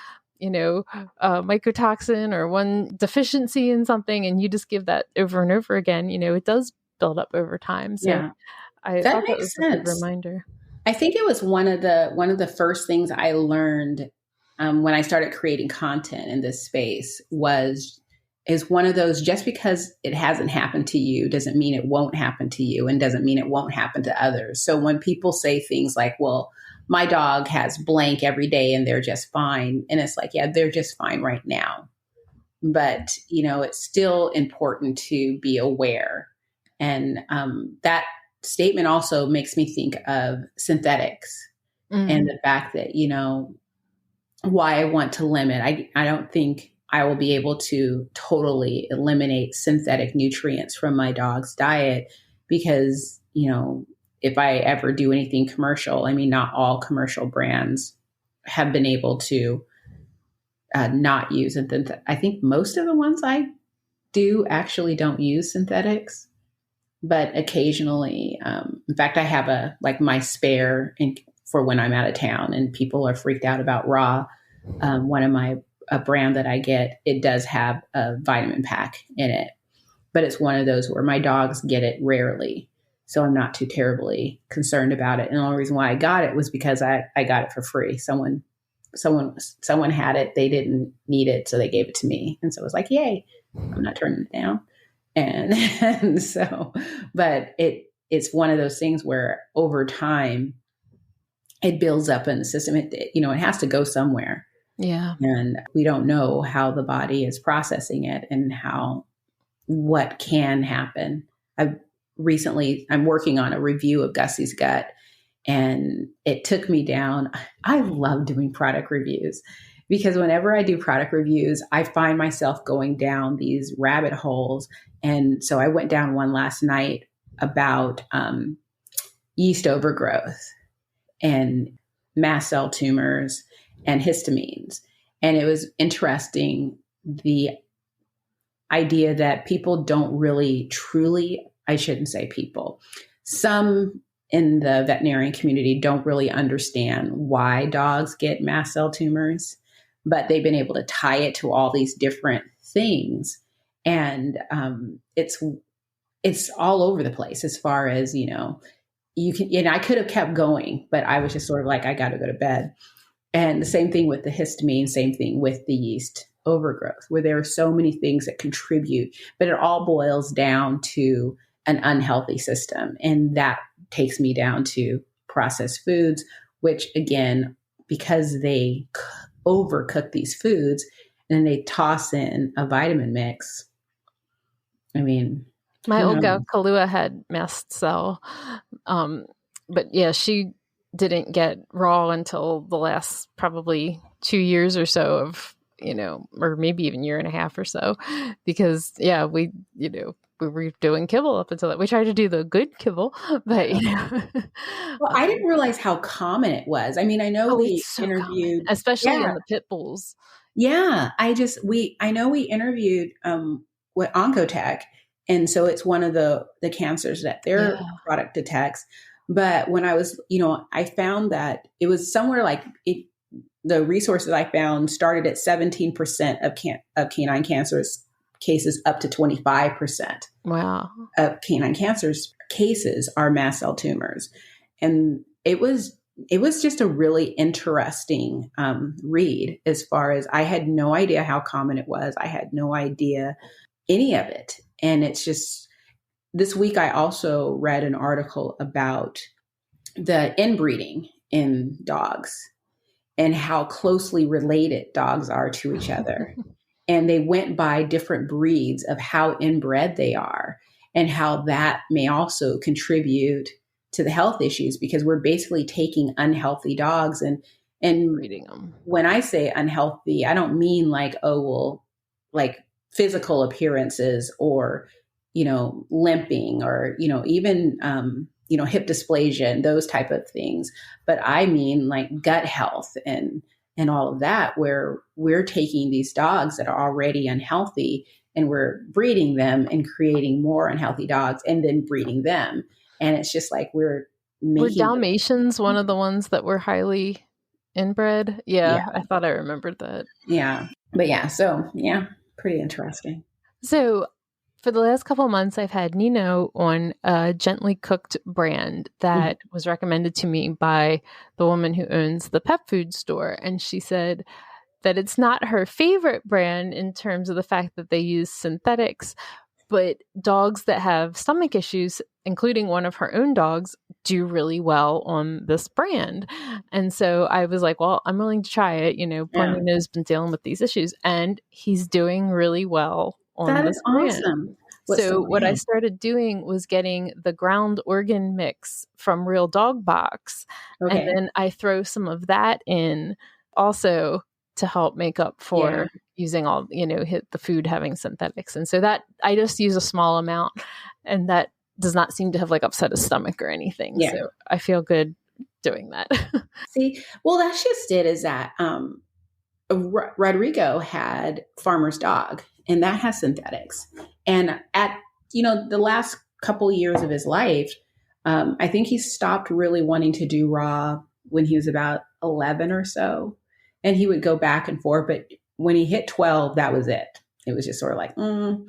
mycotoxin or one deficiency in something and you just give that over and over again, it does build up over time. So I thought that was a good reminder. I think it was one of the first things I learned when I started creating content in this space is one of those, just because it hasn't happened to you doesn't mean it won't happen to you, and doesn't mean it won't happen to others. So when people say things like, well, my dog has blank every day and they're just fine. And it's like, yeah, they're just fine right now. But, it's still important to be aware. And that statement also makes me think of synthetics and the fact that, why I want to limit. I don't think I will be able to totally eliminate synthetic nutrients from my dog's diet because, if I ever do anything commercial, I mean, not all commercial brands have been able to not use it. I think most of the ones I do actually don't use synthetics, but occasionally, in fact, I have my spare for when I'm out of town and people are freaked out about raw. One of a brand that I get, it does have a vitamin pack in it, but it's one of those where my dogs get it rarely. So I'm not too terribly concerned about it. And the only reason why I got it was because I got it for free. Someone had it. They didn't need it. So they gave it to me. And so it was like, yay, I'm not turning it down. And so, but it's one of those things where over time it builds up in the system. It has to go somewhere. Yeah. And we don't know how the body is processing it and what can happen. I'm working on a review of Gussie's gut, and it took me down. I love doing product reviews because whenever I do product reviews, I find myself going down these rabbit holes. And so I went down one last night about yeast overgrowth and mast cell tumors and histamines. And it was interesting, the idea that people don't really truly, I shouldn't say people, some in the veterinarian community don't really understand why dogs get mast cell tumors, but they've been able to tie it to all these different things. And it's all over the place as far as, you can, and I could have kept going, but I was just sort of like, I got to go to bed. And the same thing with the histamine, same thing with the yeast overgrowth, where there are so many things that contribute, but it all boils down to an unhealthy system. And that takes me down to processed foods, which again, because they overcook these foods and they toss in a vitamin mix. I mean, my old gal Kahlua had mast cell, but yeah, she didn't get raw until the last probably 2 years or so of, or maybe even year and a half or so, because we were doing kibble up until that. We tried to do the good kibble, but well, I didn't realize how common it was. I mean, I know we interviewed, especially in the pit bulls. Yeah, I know we interviewed with Oncotech, and so it's one of the cancers that their product detects. But when I was, I found that it was somewhere like the resources I found started at 17% of canine cancers cases up to 25%. Wow. Of canine cancers cases are mast cell tumors. And it was just a really interesting read, as far as I had no idea how common it was. I had no idea any of it. And it's just, this week I also read an article about the inbreeding in dogs and how closely related dogs are to each other. And they went by different breeds of how inbred they are and how that may also contribute to the health issues, because we're basically taking unhealthy dogs and breeding them. When I say unhealthy, I don't mean like, like physical appearances or, limping or, even, hip dysplasia and those type of things. But I mean like gut health and all of that, where we're taking these dogs that are already unhealthy and we're breeding them and creating more unhealthy dogs and then breeding them. And it's just like were Dalmatians one of the ones that were highly inbred? Yeah, I thought I remembered that. Yeah. But yeah, so yeah, pretty interesting. So For the last couple of months, I've had Nino on a gently cooked brand that was recommended to me by the woman who owns the pet food store. And she said that it's not her favorite brand in terms of the fact that they use synthetics, but dogs that have stomach issues, including one of her own dogs, do really well on this brand. And so I was like, well, I'm willing to try it. Poor Nino's been dealing with these issues, and he's doing really well on this brand. Awesome. So what I started doing was getting the ground organ mix from Real Dog Box. And then I throw some of that in also to help make up for using all, hit the food having synthetics. And so that I just use a small amount, and that does not seem to have like upset his stomach or anything. Yeah. So I feel good doing that. See, well, that's just it, is that Rodrigo had Farmer's Dog, and that has synthetics. And at, the last couple years of his life, I think he stopped really wanting to do raw when he was about 11 or so. And he would go back and forth. But when he hit 12, that was it. It was just sort of like, and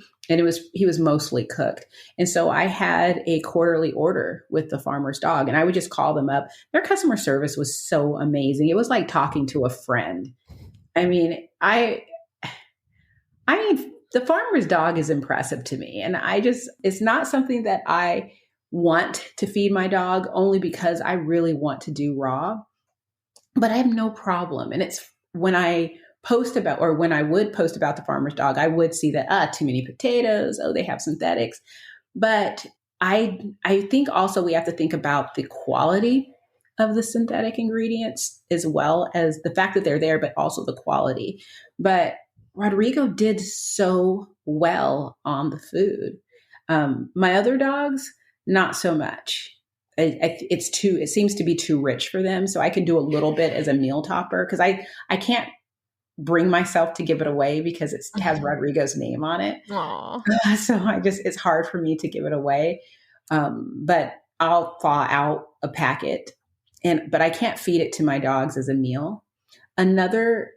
he was mostly cooked. And so I had a quarterly order with the Farmer's Dog, and I would just call them up. Their customer service was so amazing. It was like talking to a friend. I mean, the Farmer's Dog is impressive to me. And it's not something that I want to feed my dog, only because I really want to do raw, but I have no problem. And it's when I would post about the Farmer's Dog, I would see that, too many potatoes. Oh, they have synthetics. But I think also we have to think about the quality of the synthetic ingredients, as well as the fact that they're there, but also the quality. But Rodrigo did so well on the food. My other dogs, not so much. It seems to be too rich for them. So I can do a little bit as a meal topper, because I can't bring myself to give it away because it has Rodrigo's name on it. So it's hard for me to give it away. But I'll thaw out a packet, but I can't feed it to my dogs as a meal. Another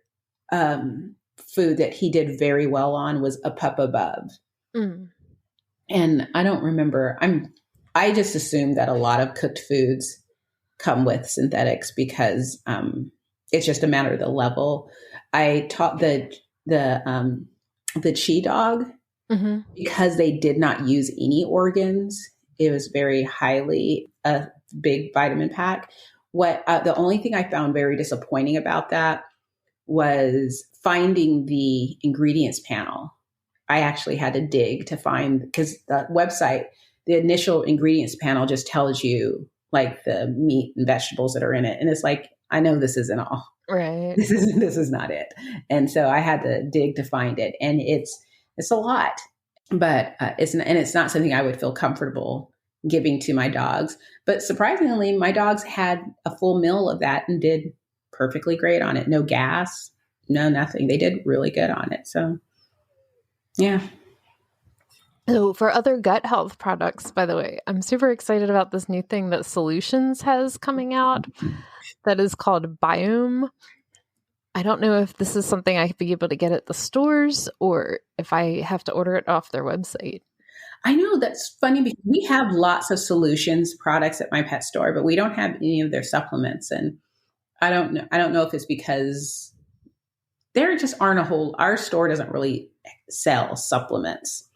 food that he did very well on was a pup above. And I don't remember, I just assume that a lot of cooked foods come with synthetics because it's just a matter of the level. I taught the Chi Dog, because they did not use any organs. It was very highly a big vitamin pack. The only thing I found very disappointing about that was finding the ingredients panel. I actually had to dig to find, because the website, the initial ingredients panel just tells you like the meat and vegetables that are in it. And it's like, I know this isn't all. Right. This is not it. And so I had to dig to find it. And it's a lot, but it's not something I would feel comfortable giving to my dogs. But surprisingly, my dogs had a full meal of that and did perfectly great on it. No gas, no nothing. They did really good on it. So yeah. So for other gut health products, by the way, I'm super excited about this new thing that Solutions has coming out that is called Biome. I don't know if this is something I could be able to get at the stores or if I have to order it off their website. I know, that's funny because we have lots of Solutions products at my pet store, but we don't have any of their supplements. And I don't know if it's because there just aren't our store doesn't really sell supplements.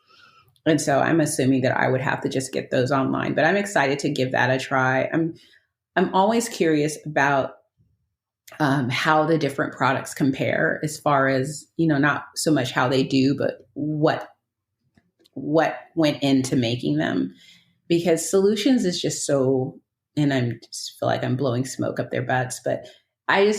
And so I'm assuming that I would have to just get those online, but I'm excited to give that a try. I'm always curious about how the different products compare, as far as, not so much how they do, but what went into making them, because Solutions is just so, and I just feel like I'm blowing smoke up their butts, but I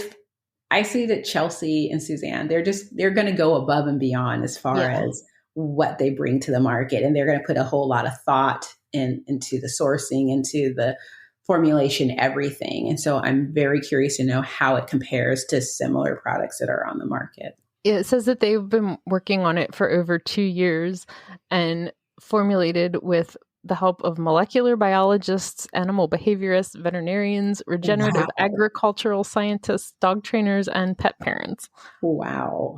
see that Chelsea and Suzanne, they're going to go above and beyond as far as what they bring to the market. And they're going to put a whole lot of thought into the sourcing, into the formulation, everything. And so I'm very curious to know how it compares to similar products that are on the market. It says that they've been working on it for over 2 years and formulated with the help of molecular biologists, animal behaviorists, veterinarians, regenerative agricultural scientists, dog trainers, and pet parents. Wow.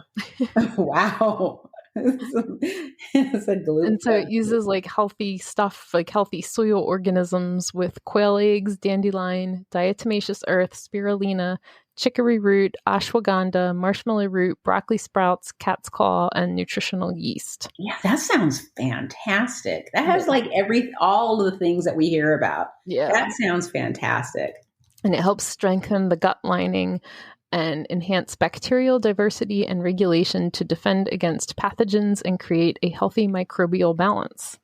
Wow. It's a gluten. And so it uses like healthy stuff, like healthy soil organisms with quail eggs, dandelion, diatomaceous earth, spirulina, chicory root, ashwagandha, marshmallow root, broccoli sprouts, cat's claw, and nutritional yeast. Yeah, that sounds fantastic. That has like all of the things that we hear about. Yeah. That sounds fantastic. And it helps strengthen the gut lining and enhance bacterial diversity and regulation to defend against pathogens and create a healthy microbial balance.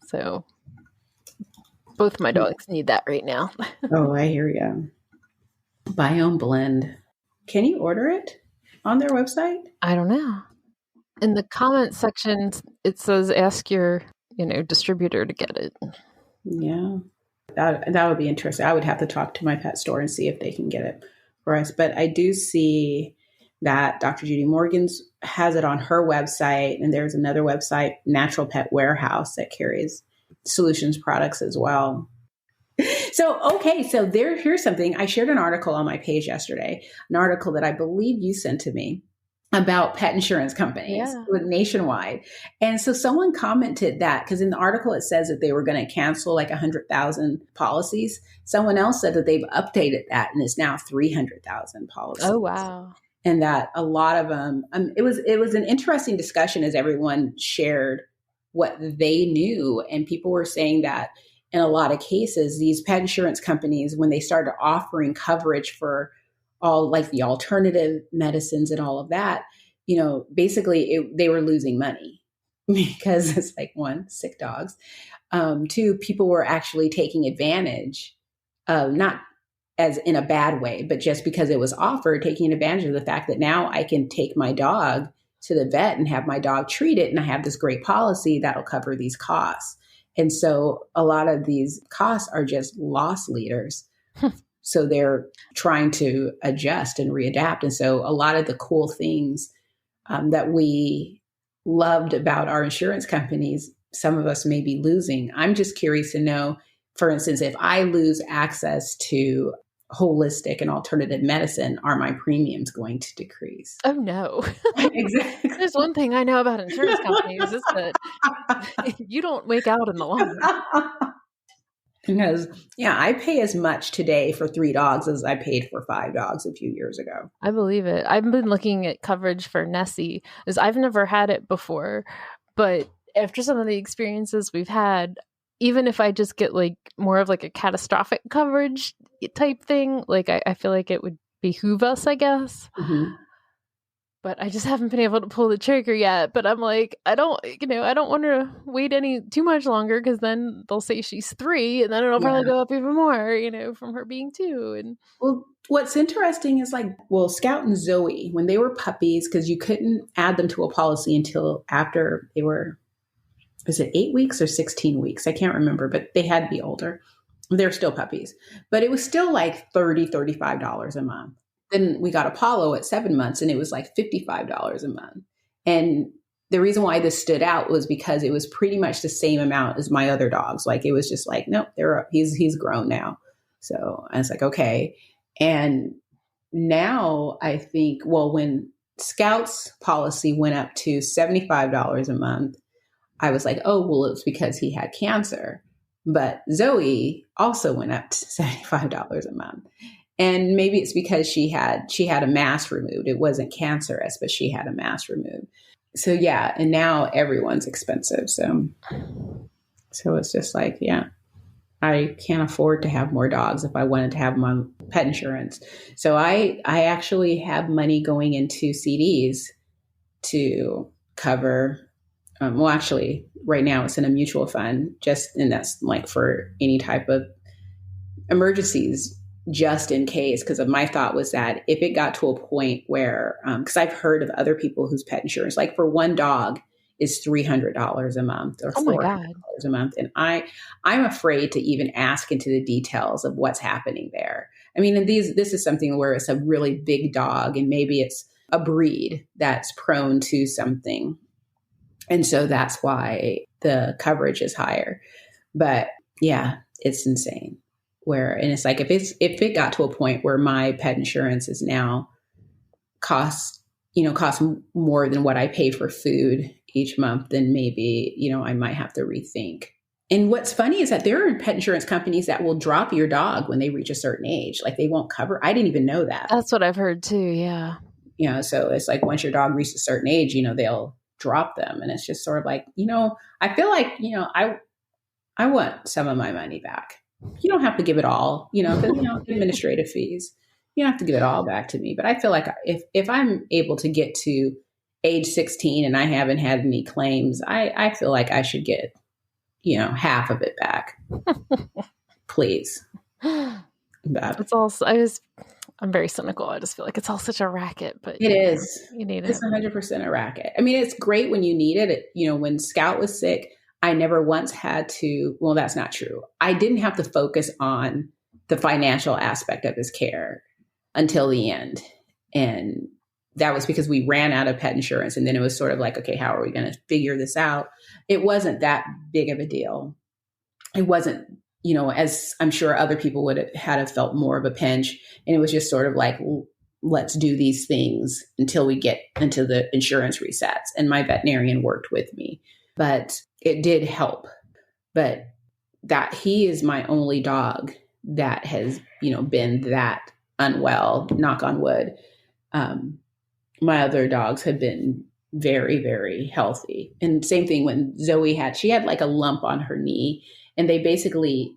So both my dogs need that right now. Oh, I hear you. Biome blend. Can you order it on their website? I don't know. In the comments section, it says ask your, distributor to get it. Yeah. That would be interesting. I would have to talk to my pet store and see if they can get it for us. But I do see that Dr. Judy Morgan's has it on her website. And there's another website, Natural Pet Warehouse, that carries Solutions products as well. So here's something. I shared an article on my page yesterday, an article that I believe you sent to me about pet insurance companies with nationwide. And so someone commented that, because in the article it says that they were going to cancel like 100,000 policies. Someone else said that they've updated that and it's now 300,000 policies. Oh, wow. And that a lot of them, it was an interesting discussion as everyone shared what they knew. And people were saying that in a lot of cases, these pet insurance companies, when they started offering coverage for all like the alternative medicines and all of that, basically they were losing money because it's like, one, sick dogs. Two, people were actually taking advantage of, not as in a bad way, but just because it was offered, taking advantage of the fact that now I can take my dog to the vet and have my dog treated. And I have this great policy that'll cover these costs. And so a lot of these costs are just loss leaders. So they're trying to adjust and readapt. And so a lot of the cool things that we loved about our insurance companies, some of us may be losing. I'm just curious to know, for instance, if I lose access to holistic and alternative medicine, are my premiums going to decrease? Oh, no. Exactly. There's one thing I know about insurance companies is that you don't wake out in the long run. Because, I pay as much today for 3 dogs as I paid for 5 dogs a few years ago. I believe it. I've been looking at coverage for Nessie, because I've never had it before. But after some of the experiences we've had, even if I just get like more of like a catastrophic coverage type thing, like I feel like it would behoove us, I guess. Mm-hmm. But I just haven't been able to pull the trigger yet. But I'm like, I don't want to wait too much longer, because then they'll say she's 3 and then it'll probably go up even more, from her being 2. And well, what's interesting is Scout and Zoe, when they were puppies, because you couldn't add them to a policy until after they were, was it 8 weeks or 16 weeks? I can't remember, but they had to be older. They're still puppies, but it was still like $30, $35 a month. Then we got Apollo at 7 months and it was like $55 a month. And the reason why this stood out was because it was pretty much the same amount as my other dogs. Like, it was just like, nope, he's grown now. So I was like, okay. And now I think, when Scout's policy went up to $75 a month, I was like, oh, well, it's because he had cancer. But Zoe also went up to $75 a month. And maybe it's because she had a mast removed. It wasn't cancerous, but she had a mast removed. So and now everyone's expensive. So it's just like, I can't afford to have more dogs if I wanted to have them on pet insurance. So I actually have money going into CDs to cover. Actually, right now it's in a mutual fund, and that's like for any type of emergencies, just in case. Because my thought was that if it got to a point where, because I've heard of other people whose pet insurance, like for one dog, is $300 a month or $400 a month, and I'm afraid to even ask into the details of what's happening there. I mean, this is something where it's a really big dog, and maybe it's a breed that's prone to something, and so that's why the coverage is higher. But it's insane. And it's like, if it got to a point where my pet insurance is now costs cost more than what I pay for food each month, then maybe, I might have to rethink. And what's funny is that there are pet insurance companies that will drop your dog when they reach a certain age. Like they won't cover. I didn't even know that. That's what I've heard too. Yeah. So it's like once your dog reaches a certain age, they'll drop them. And it's just sort of like, I feel like, I want some of my money back. You don't have to give it all, because, administrative fees. You don't have to give it all back to me. But I feel like if I'm able to get to age 16 and I haven't had any claims, I feel like I should get, half of it back. Please. But It's also, I'm very cynical. I just feel like it's all such a racket, but it is. You need it. It's 100% a racket. I mean, it's great when you need it. When Scout was sick, I never once had to, well, that's not true. I didn't have to focus on the financial aspect of his care until the end. And that was because we ran out of pet insurance. And then it was sort of like, okay, how are we going to figure this out? It wasn't that big of a deal. It wasn't, as I'm sure other people would have felt more of a pinch. And it was just sort of like, let's do these things until we get into the insurance resets. And my veterinarian worked with me, but it did help. But that he is my only dog that has, been that unwell, knock on wood. My other dogs have been very, very healthy. And same thing when Zoe she had like a lump on her knee, and they basically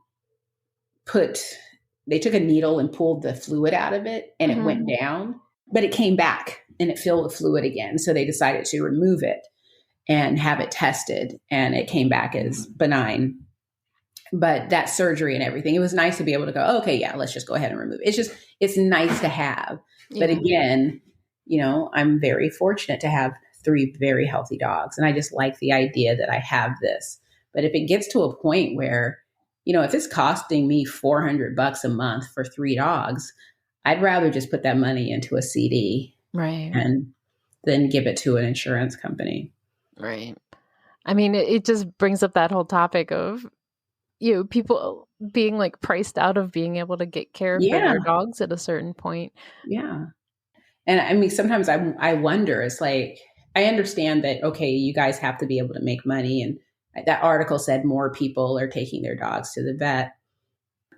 they took a needle and pulled the fluid out of it, and it went down, but it came back and it filled with fluid again. So they decided to remove it and have it tested, and it came back as benign. But that surgery and everything, it was nice to be able to go, okay, yeah, let's just go ahead and remove it. It's nice to have. Yeah. But again, I'm very fortunate to have 3 very healthy dogs. And I just like the idea that I have this. But if it gets to a point where, if it's costing me $400 a month for 3 dogs, I'd rather just put that money into a CD. Right. And then give it to an insurance company. Right. I mean, it just brings up that whole topic of, people being like priced out of being able to get care for their dogs at a certain point. Yeah. And I mean, sometimes I wonder, it's like, I understand that, okay, you guys have to be able to make money. And that article said more people are taking their dogs to the vet.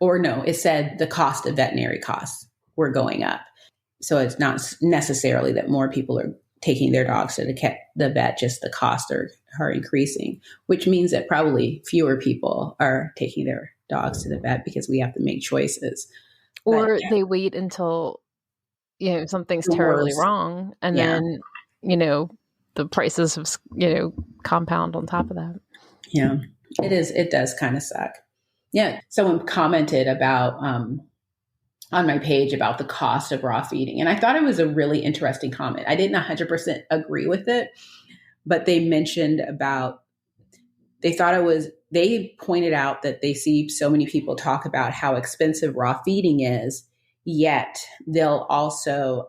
Or no, it said the cost of veterinary costs were going up. So it's not necessarily that more people are taking their dogs to the vet, just the costs are increasing, which means that probably fewer people are taking their dogs to the vet because we have to make choices. Or they wait until, something's terribly wrong. And then, the prices have, compound on top of that. Yeah, it does kind of suck. Yeah. Someone commented about, on my page about the cost of raw feeding. And I thought it was a really interesting comment. I didn't 100% agree with it, but they mentioned they pointed out that they see so many people talk about how expensive raw feeding is, yet they'll also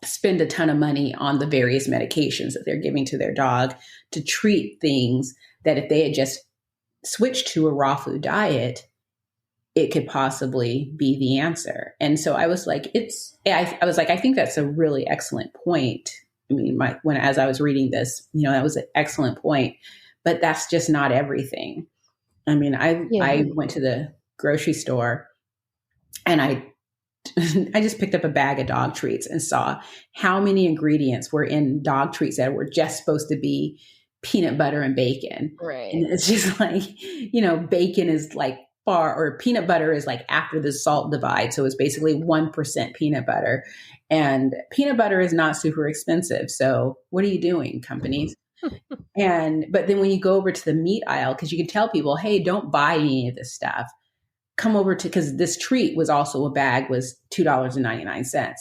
spend a ton of money on the various medications that they're giving to their dog to treat things that if they had just switched to a raw food diet, it could possibly be the answer. And so I was like, I think that's a really excellent point. I mean, as I was reading this, that was an excellent point, but that's just not everything. I mean, I went to the grocery store and I just picked up a bag of dog treats and saw how many ingredients were in dog treats that were just supposed to be peanut butter and bacon. Right. And it's just like, bacon is like or peanut butter is like after the salt divide. So it's basically 1% peanut butter, and peanut butter is not super expensive. So what are you doing, companies? But then when you go over to the meat aisle, because you can tell people, hey, don't buy any of this stuff. Come over because this treat was also a bag was $2.99.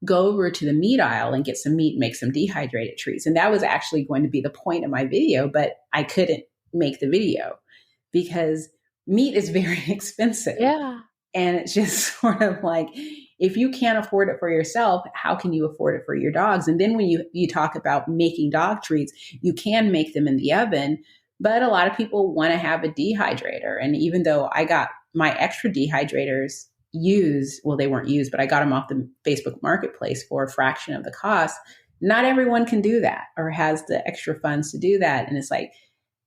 Go over to the meat aisle and get some meat, make some dehydrated treats. And that was actually going to be the point of my video, but I couldn't make the video because meat is very expensive. Yeah. And it's just sort of like, if you can't afford it for yourself, how can you afford it for your dogs? And then when you talk about making dog treats, you can make them in the oven, but a lot of people want to have a dehydrator. And even though I got my extra dehydrators used. Well, they weren't used, but I got them off the Facebook Marketplace for a fraction of the cost. Not everyone can do that or has the extra funds to do that. And it's like,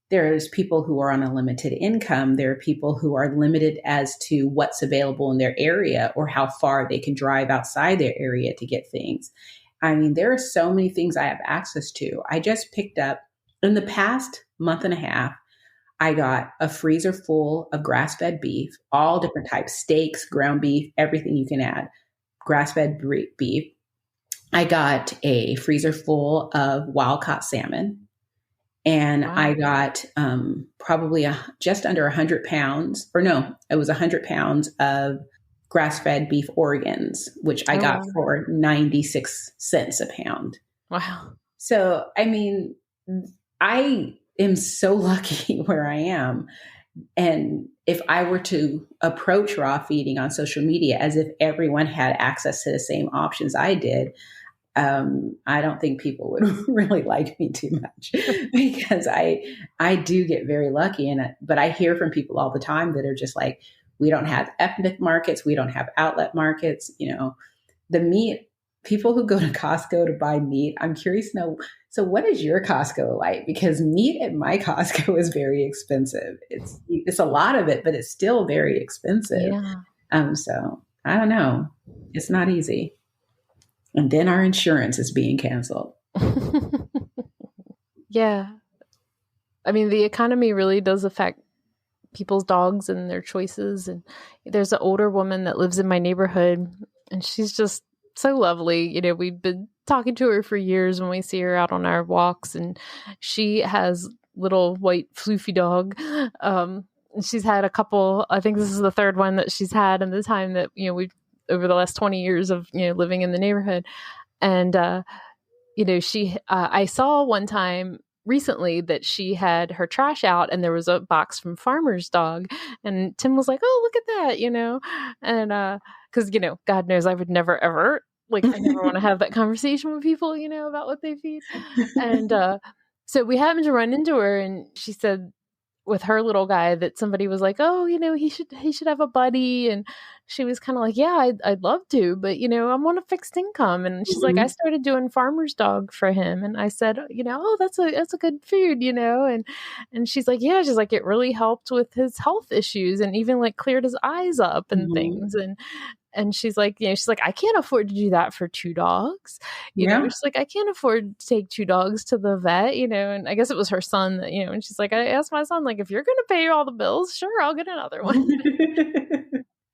there's people who are on a limited income. There are people who are limited as to what's available in their area or how far they can drive outside their area to get things. I mean, there are so many things I have access to. I just picked up in the past month and a half, I got a freezer full of grass-fed beef, all different types, steaks, ground beef, everything you can add, grass-fed beef. I got a freezer full of wild-caught salmon. And wow. I got probably just under 100 pounds, or no, it was 100 pounds of grass-fed beef organs, which I got for 96 cents a pound. Wow. So, I mean, I am so lucky where I am. And if I were to approach raw feeding on social media as if everyone had access to the same options I did, I don't think people would really like me too much because I do get very lucky but I hear from people all the time that are just like, we don't have ethnic markets. We don't have outlet markets. The meat, people who go to Costco to buy meat, I'm curious to know, so what is your Costco like? Because meat at my Costco is very expensive. It's a lot of it, but it's still very expensive. Yeah. So I don't know. It's not easy. And then our insurance is being canceled. Yeah. I mean, the economy really does affect people's dogs and their choices. And there's an older woman that lives in my neighborhood, and she's just so lovely. We've been talking to her for years when we see her out on our walks, and she has little white floofy dog. She's had a couple, I think this is the third one that she's had in the time that, we've over the last 20 years of, living in the neighborhood. And, I saw one time recently that she had her trash out and there was a box from Farmer's Dog. And Tim was like, oh, look at that, and, cause God knows I would never, ever, I never want to have that conversation with people, about what they feed. And, so we happened to run into her, and she said, with her little guy, that somebody was like, oh, he should have a buddy. And she was kind of like, yeah, I'd love to, but I'm on a fixed income. And she's like, I started doing Farmer's Dog for him. And I said, oh, that's a good food, and she's like, yeah, she's like, it really helped with his health issues and even cleared his eyes up and things. And she's like, I can't afford to do that for 2 dogs. She's like, I can't afford to take 2 dogs to the vet, and I guess it was her son that, and she's like, I asked my son, if you're going to pay all the bills, sure, I'll get another one.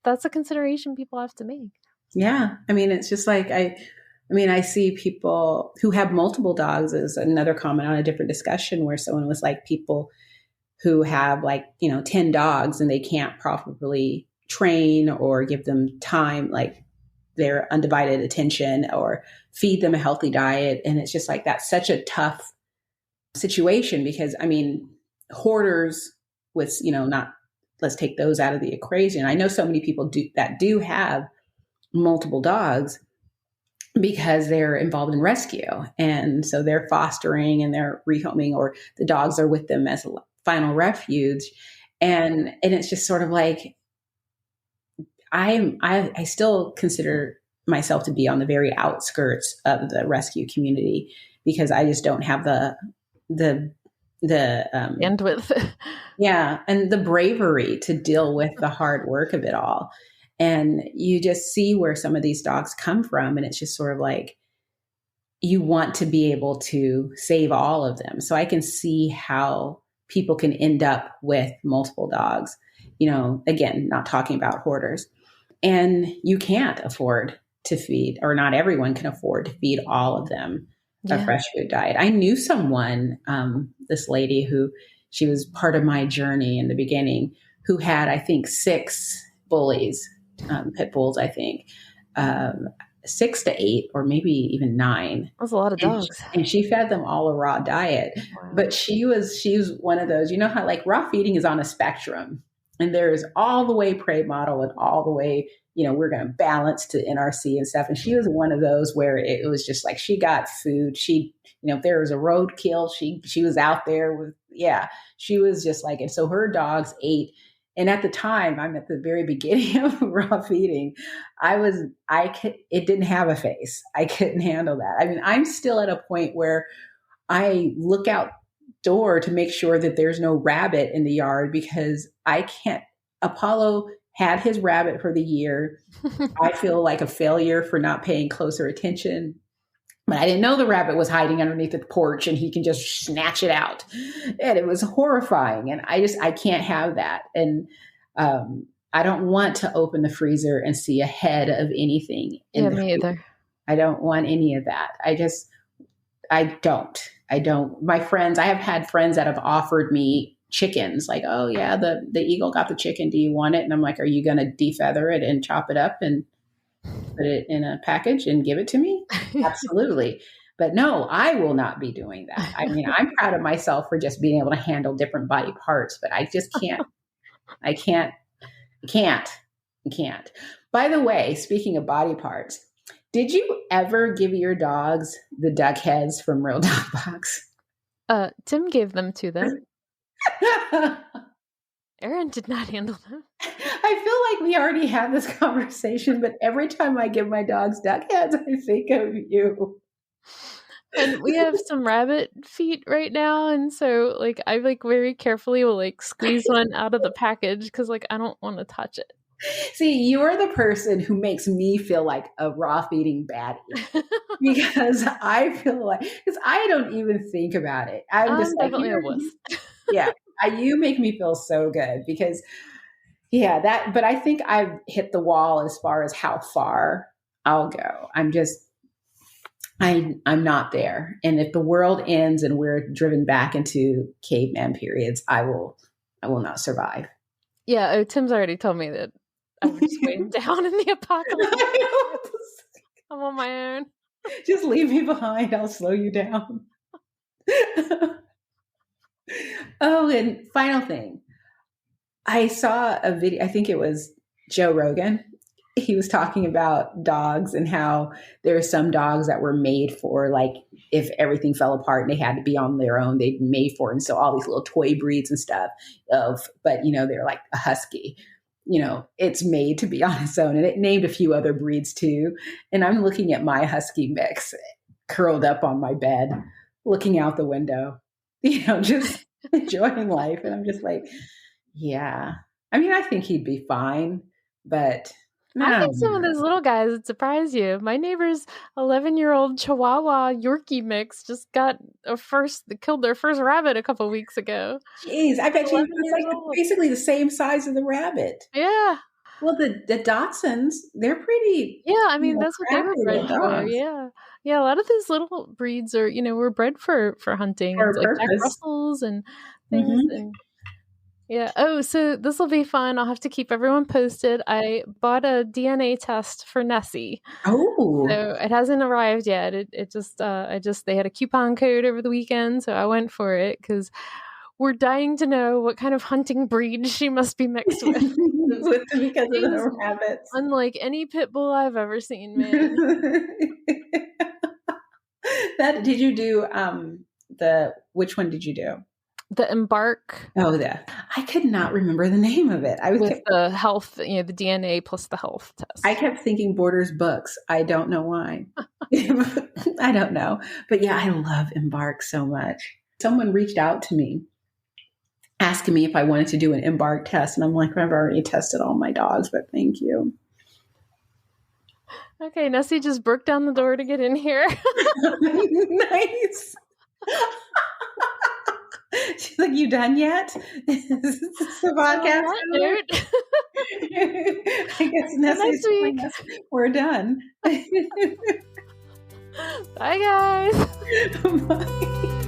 That's a consideration people have to make. Yeah. I mean, it's just I see people who have multiple dogs is another comment on a different discussion where someone was like, people who have 10 dogs and they can't properly train or give them time, their undivided attention, or feed them a healthy diet. And it's just that's such a tough situation because hoarders with, not, let's take those out of the equation. I know so many people do have multiple dogs because they're involved in rescue. And so they're fostering and they're rehoming, or the dogs are with them as a final refuge. And it's just sort of I still consider myself to be on the very outskirts of the rescue community because I just don't have the bandwidth. Yeah. And the bravery to deal with the hard work of it all. And you just see where some of these dogs come from. And it's just sort of you want to be able to save all of them. So I can see how people can end up with multiple dogs, again, not talking about hoarders. And you can't afford to feed, or not everyone can afford to feed all of them a fresh food diet. I knew someone, this lady she was part of my journey in the beginning, who had, I think, 6 bullies, pit bulls, I think, 6 to 8, or maybe even 9. That's a lot of dogs. And she fed them all a raw diet. Wow. But she was one of those, how raw feeding is on a spectrum. And there's all the way prey model and all the way, we're going to balance to NRC and stuff. And she was one of those where it was just she got food. She, if there was a roadkill, she was out there with, she was just and so her dogs ate And at the time, I'm at the very beginning of raw feeding. It didn't have a face. I couldn't handle that. I mean, I'm still at a point where I look outdoor to make sure that there's no rabbit in the yard because I can't. Apollo had his rabbit for the year. I feel like a failure for not paying closer attention. But I didn't know the rabbit was hiding underneath the porch and he can just snatch it out. And it was horrifying. And I can't have that. And I don't want to open the freezer and see a head of anything. Me either. I don't want any of that. I don't. My friends, I have had friends that have offered me chickens, like, oh yeah, the eagle got the chicken. Do you want it? And I'm like, are you going to defeather it and chop it up and put it in a package and give it to me? Absolutely. But no, I will not be doing that. I mean, I'm proud of myself for just being able to handle different body parts, but I just can't. I can't. By the way, speaking of body parts, did you ever give your dogs the duck heads from Real Dog Box? Tim gave them to them. Erin did not handle them. I feel like we already had this conversation, but every time I give my dogs duck heads, I think of you. And we have some rabbit feet right now, and so like I like very carefully will like squeeze one out of the package because like I don't want to touch it. See, you're the person who makes me feel like a raw feeding baddie because I feel like because I don't even think about it. I'm just definitely a wuss. Yeah, you make me feel so good because but I think I've hit the wall as far as how far I'll go. I'm not there. And if the world ends and we're driven back into caveman periods, I will not survive. Yeah, Tim's already told me that I'm just waiting down in the apocalypse. I'm on my own. Just leave me behind. I'll slow you down. Oh, and final thing. I saw a video, I think it was Joe Rogan. He was talking about dogs and how there are some dogs that were made for, like, if everything fell apart and they had to be on their own, they'd be made for it. And so all these little toy breeds and stuff but they're like a husky. It's made to be on its own. And it named a few other breeds too. And I'm looking at my husky mix curled up on my bed, looking out the window, just enjoying life. And I'm just like, yeah. I mean, I think he'd be fine, but I think some of those little guys would surprise you. My neighbor's 11-year-old Chihuahua Yorkie mix just killed their first rabbit a couple weeks ago. Jeez, I bet you it's like basically the same size as the rabbit. Yeah. Well, the Dachshunds, they're pretty. Yeah, I mean that's what they were bred for. Yeah, yeah. A lot of these little breeds are, were bred for hunting, like Jack Russells and things. Mm-hmm. And yeah. Oh, so this will be fun. I'll have to keep everyone posted. I bought a DNA test for Nessie. Oh. So it hasn't arrived yet. It just they had a coupon code over the weekend, so I went for it because we're dying to know what kind of hunting breed she must be mixed with. Because of the rabbits. Unlike any pit bull I've ever seen, man. Did you do which one did you do? The Embark. Oh, I could not remember the name of it. The health, the DNA plus the health test. I kept thinking Borders Books. I don't know why. I don't know. But yeah, I love Embark so much. Someone reached out to me asking me if I wanted to do an Embark test. And I'm like, I've already tested all my dogs, but thank you. Okay, Nessie just broke down the door to get in here. Nice. She's like, you done yet? Is this the podcast? I guess next week we're done. Bye, guys. Bye.